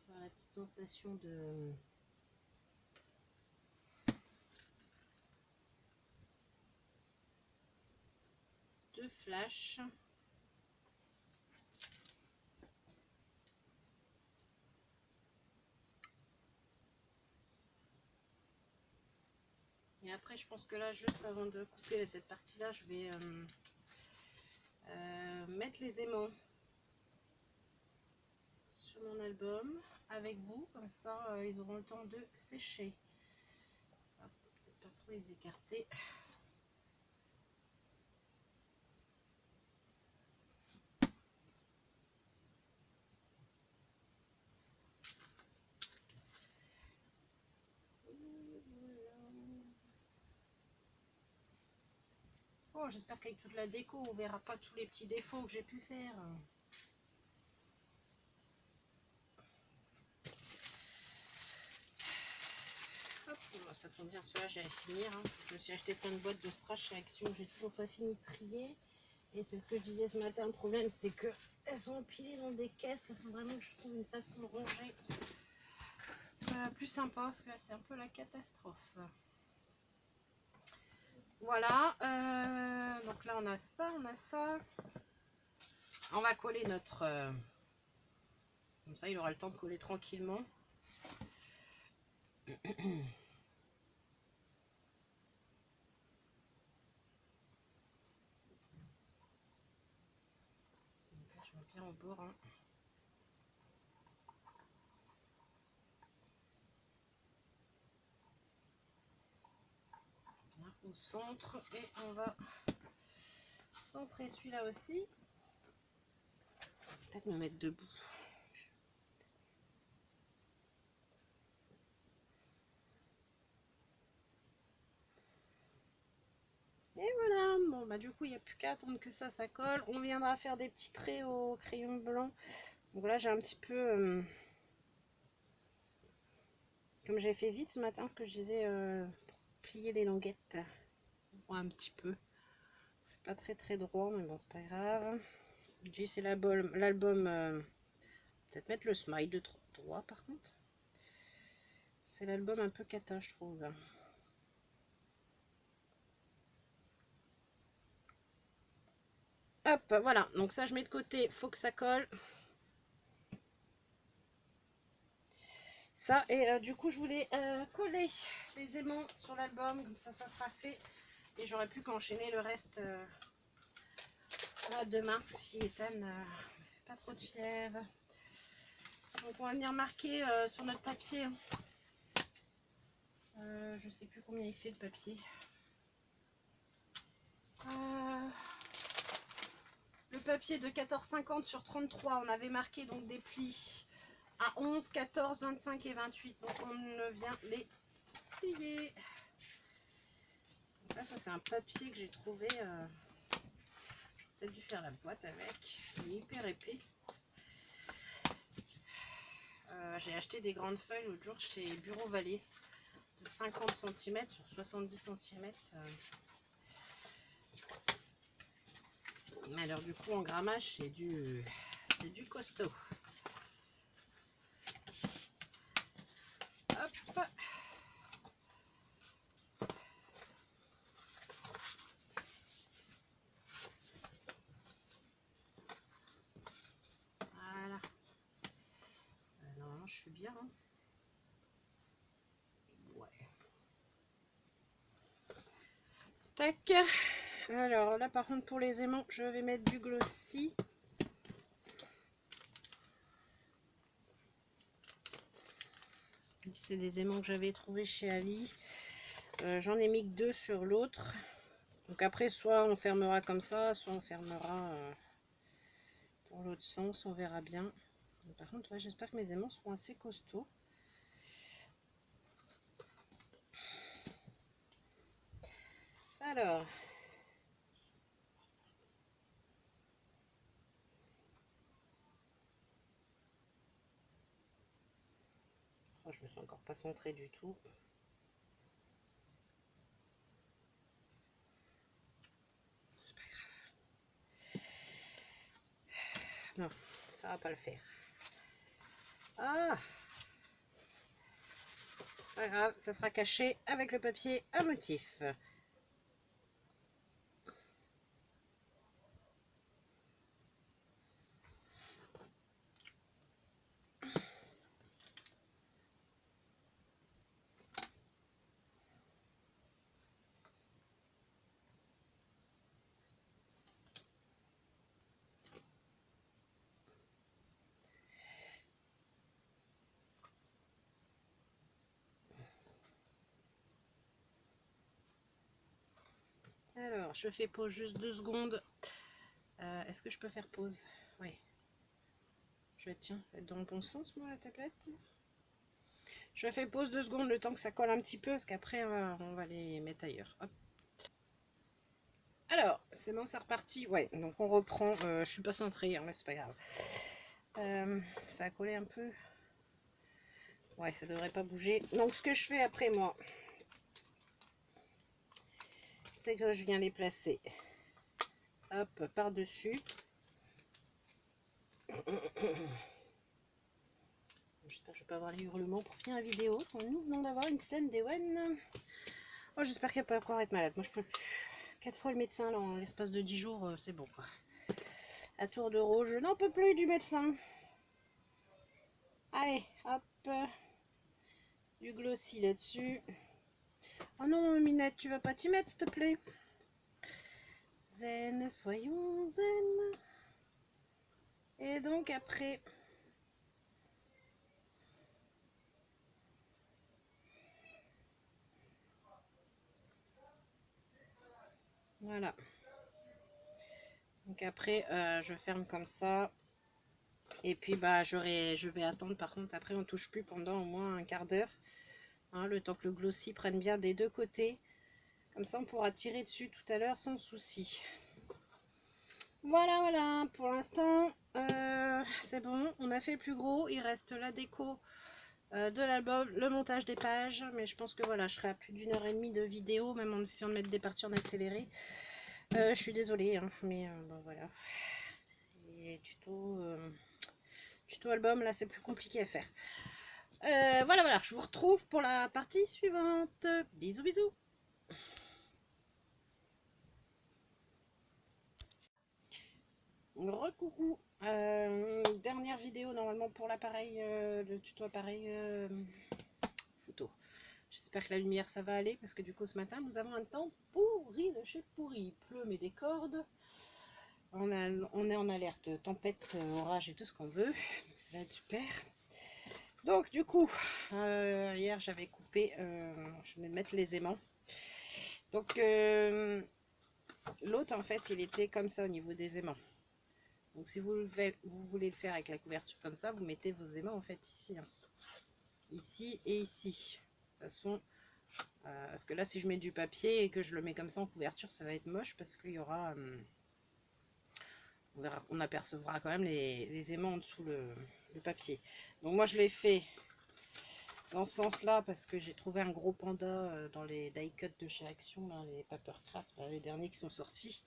Faire la petite sensation de flash. Et après, je pense que là, juste avant de couper cette partie-là, je vais mettre les aimants sur mon album avec vous. Comme ça, ils auront le temps de sécher. Peut-être pas trop les écarter. Oh, j'espère qu'avec toute la déco, on verra pas tous les petits défauts que j'ai pu faire. Hop, bon, ça tombe bien, celui-là j'allais finir. Hein. Je me suis acheté plein de boîtes de strass chez Action, j'ai toujours pas fini de trier. Et c'est ce que je disais ce matin, le problème c'est que elles sont empilées dans des caisses. Il faut vraiment que je trouve une façon de ranger plus sympa, parce que là c'est un peu la catastrophe. Voilà, donc là on a ça, on a ça. On va coller notre... comme ça il aura le temps de coller tranquillement. Là, je mets bien au bord. Hein. Bien au centre. Et on va centrer celui-là aussi. Peut-être me mettre debout. Et voilà, bon bah du coup il n'y a plus qu'à attendre que ça colle. On viendra faire des petits traits au crayon blanc. Donc là j'ai un petit peu, comme j'ai fait vite ce matin, ce que je disais, pour plier les languettes. On voit un petit peu. C'est pas très droit, mais bon c'est pas grave. Je dis c'est l'album, peut-être mettre le smile de droit par contre. C'est l'album un peu cata je trouve. Hop, voilà, donc ça je mets de côté, faut que ça colle. Ça, et du coup je voulais coller les aimants sur l'album, comme ça sera fait. Et j'aurais pu qu'enchaîner le reste demain, si Ethan ne me fait pas trop de fièvre. Donc on va venir marquer sur notre papier. Je sais plus combien il fait le papier. Le papier de 14,50 sur 33, on avait marqué donc des plis à 11, 14, 25 et 28. Donc on vient les plier. Donc là, ça c'est un papier que j'ai trouvé. J'aurais peut-être dû faire la boîte avec. Il est hyper épais. J'ai acheté des grandes feuilles l'autre jour chez Bureau Vallée de 50 cm sur 70 cm. Mais alors du coup en grammage c'est du costaud. Hop. Voilà. Normalement je suis bien. Hein. Ouais. Tac. Alors là par contre pour les aimants je vais mettre du glossy. C'est des aimants que j'avais trouvé chez Ali. J'en ai mis que 2 sur l'autre. Donc après soit on fermera comme ça, soit on fermera dans l'autre sens, on verra bien. Mais par contre ouais, j'espère que mes aimants seront assez costauds. Alors, oh, je me suis encore pas centrée du tout. C'est pas grave. Non, ça va pas le faire. Ah, pas grave, ça sera caché avec le papier à motif. Alors, je fais pause juste 2 secondes. Est-ce que je peux faire pause? Oui. Je vais, tiens, être dans le bon sens, moi, la tablette. Je fais pause 2 secondes, le temps que ça colle un petit peu, parce qu'après, on va les mettre ailleurs. Hop. Alors, c'est bon, c'est reparti. Ouais, donc on reprend. Je suis pas centrée, hein, mais c'est pas grave. Ça a collé un peu. Ouais, ça devrait pas bouger. Donc, ce que je fais après, moi, c'est que je viens les placer. Hop, par-dessus. J'espère que je vais pas avoir les hurlements pour finir la vidéo. Nous venons d'avoir une scène d'Ewen. Oh, j'espère qu'elle peut encore être malade. Moi, je peux plus. 4 fois le médecin dans l'espace de 10 jours, c'est bon, quoi. À tour de rôle, je n'en peux plus du médecin. Allez, hop. Du glossy là-dessus. Oh non, Minette, tu vas pas t'y mettre, s'il te plaît. Zen, soyons zen. Et donc après... Voilà. Donc après, je ferme comme ça. Et puis, bah, je vais attendre. Par contre, après, on touche plus pendant au moins un quart d'heure. Hein, le temps que le glossy prenne bien des 2 côtés. Comme ça, on pourra tirer dessus tout à l'heure sans souci. Voilà, voilà. Pour l'instant, c'est bon. On a fait le plus gros. Il reste la déco de l'album, le montage des pages. Mais je pense que voilà, je serai à plus d'1 heure et demie de vidéo, même en essayant de mettre des parties en accéléré. Je suis désolée, hein, mais bon, voilà. Et tuto album, là, c'est plus compliqué à faire. Voilà, voilà. Je vous retrouve pour la partie suivante. Bisous, bisous. Recoucou. Dernière vidéo normalement pour l'appareil, le tuto appareil photo. J'espère que la lumière ça va aller parce que du coup ce matin nous avons un temps pourri de chez pourri. Il pleut mais des cordes. On est en alerte tempête, orage et tout ce qu'on veut. Ça va être super. Donc du coup, hier j'avais coupé, je venais de mettre les aimants. Donc l'autre en fait il était comme ça au niveau des aimants. Donc si vous voulez le faire avec la couverture comme ça, vous mettez vos aimants en fait ici. Hein. Ici et ici. De toute façon, parce que là si je mets du papier et que je le mets comme ça en couverture, ça va être moche parce qu'il y aura... on apercevra quand même les aimants en dessous le papier. Donc moi je l'ai fait dans ce sens-là parce que j'ai trouvé un gros panda dans les die cut de chez Action, là, les Papercraft, là, les derniers qui sont sortis.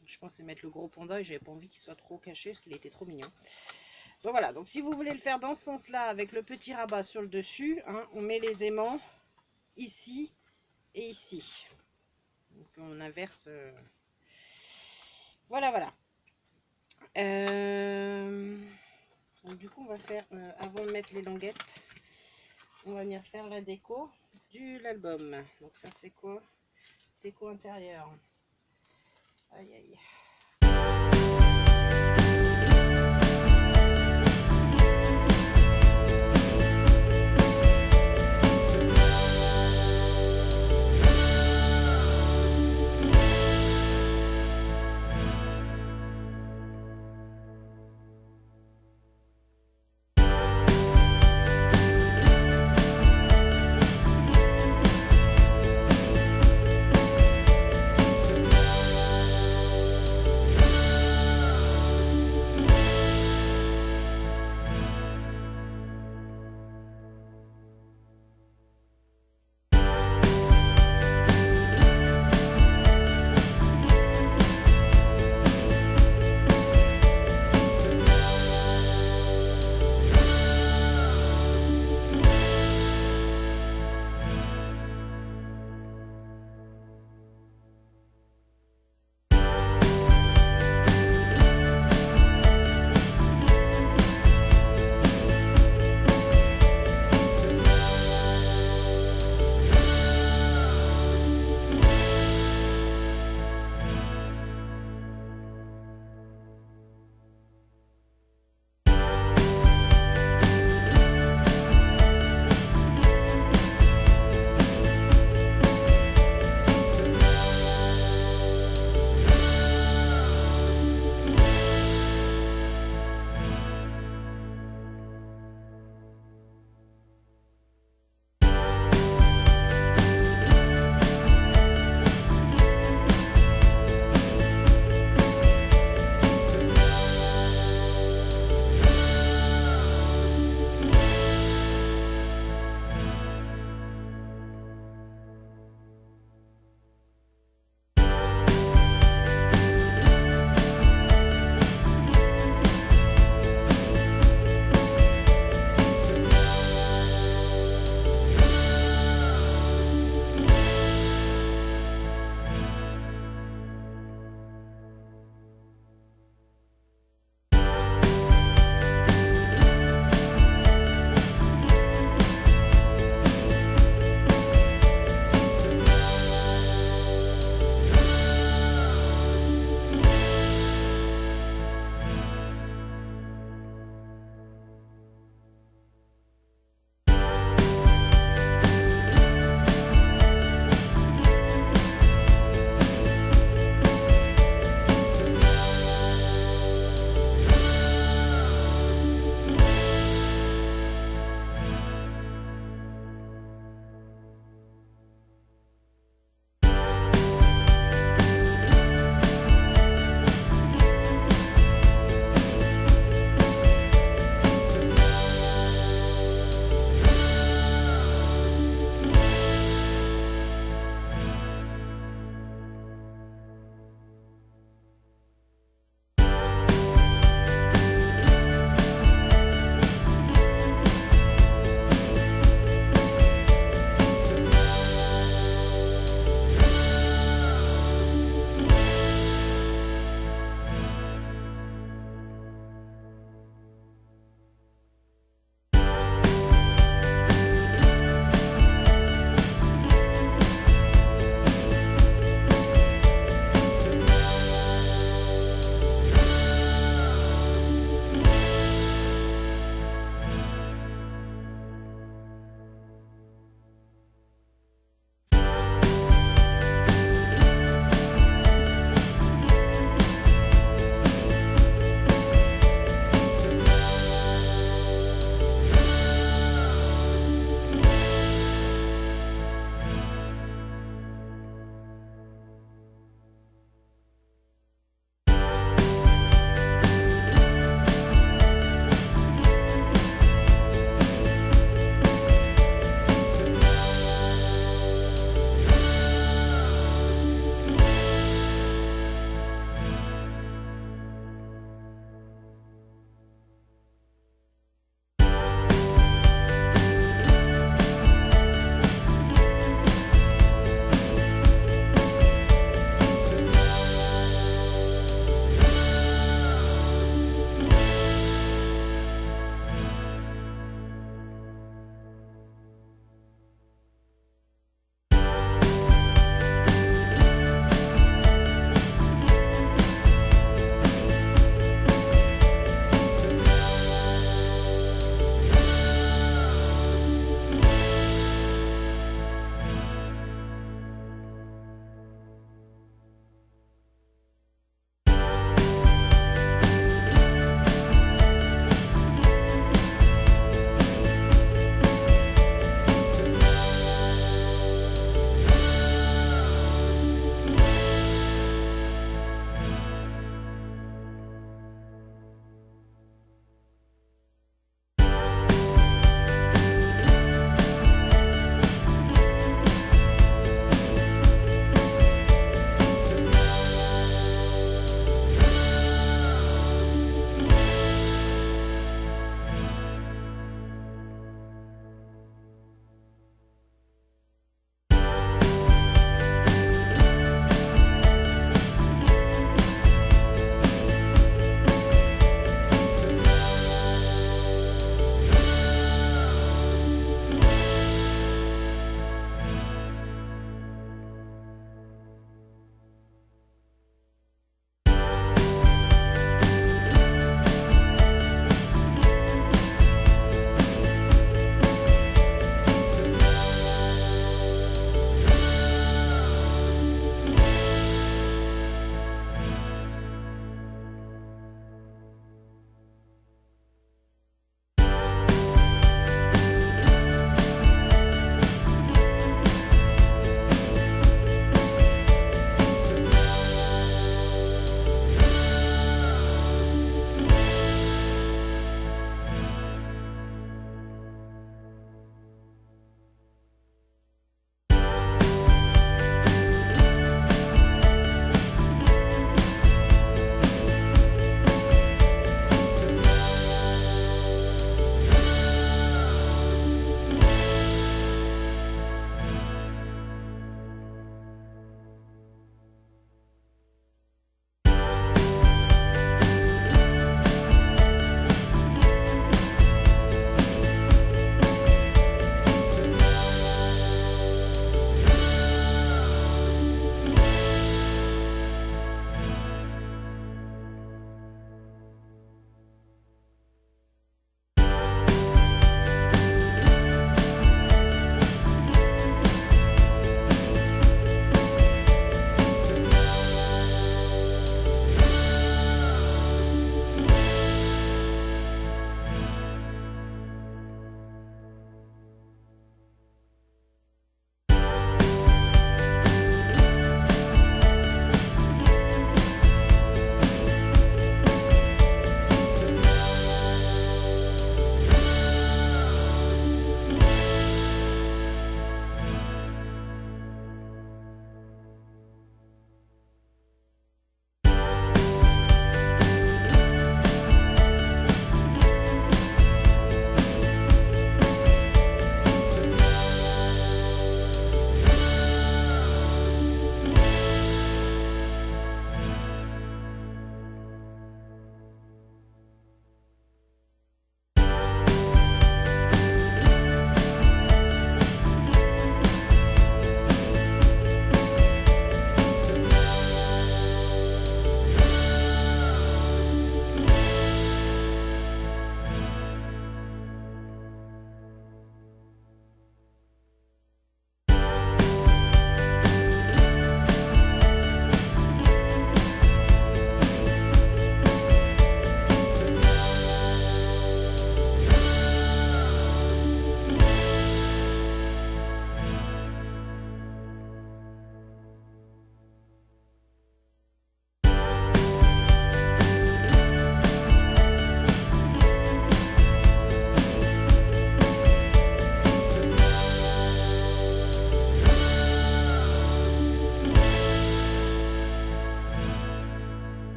Donc je pensais mettre le gros panda et j'avais pas envie qu'il soit trop caché parce qu'il était trop mignon. Donc voilà, donc si vous voulez le faire dans ce sens-là avec le petit rabat sur le dessus, hein, on met les aimants ici et ici. Donc on inverse. Voilà, voilà. Donc du coup on va faire, avant de mettre les languettes, on va venir faire la déco de l'album. Donc ça c'est quoi? Déco intérieure. Aïe aïe.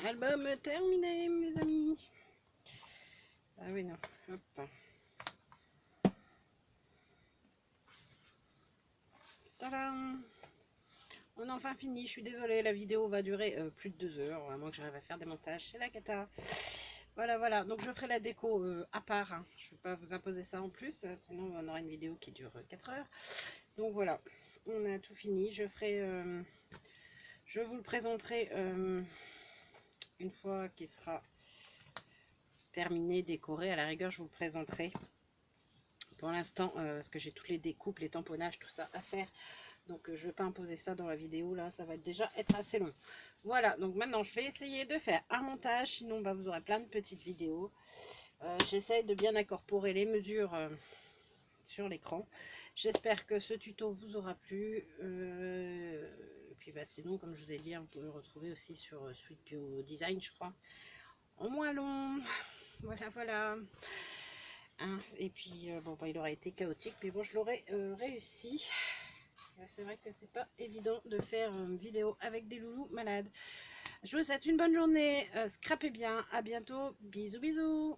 Album terminé, mes amis. Ah oui, non. Hop. Tadam! On a enfin fini. Je suis désolée, la vidéo va durer plus de 2 heures. À moins que j'arrive à faire des montages. C'est la cata. Voilà, voilà. Donc, je ferai la déco à part. Hein. Je ne vais pas vous imposer ça en plus. Sinon, on aura une vidéo qui dure 4 heures. Donc, voilà. On a tout fini. Je ferai... je vous le présenterai une fois qu'il sera terminé, décoré. À la rigueur, je vous le présenterai. Pour l'instant, parce que j'ai toutes les découpes, les tamponnages, tout ça à faire. Donc, je ne vais pas imposer ça dans la vidéo. Là, ça va déjà être assez long. Voilà, donc maintenant, je vais essayer de faire un montage. Sinon, bah, vous aurez plein de petites vidéos. J'essaye de bien incorporer les mesures sur l'écran. J'espère que ce tuto vous aura plu. Et puis, bah, sinon, comme je vous ai dit, vous pouvez le retrouver aussi sur Sweet Bio Design, je crois. En moins long. Voilà, voilà. Hein, et puis, bon, bah, il aurait été chaotique, mais bon, je l'aurais réussi. C'est vrai que c'est pas évident de faire une vidéo avec des loulous malades. Je vous souhaite une bonne journée. Scrapez bien. À bientôt. Bisous, bisous.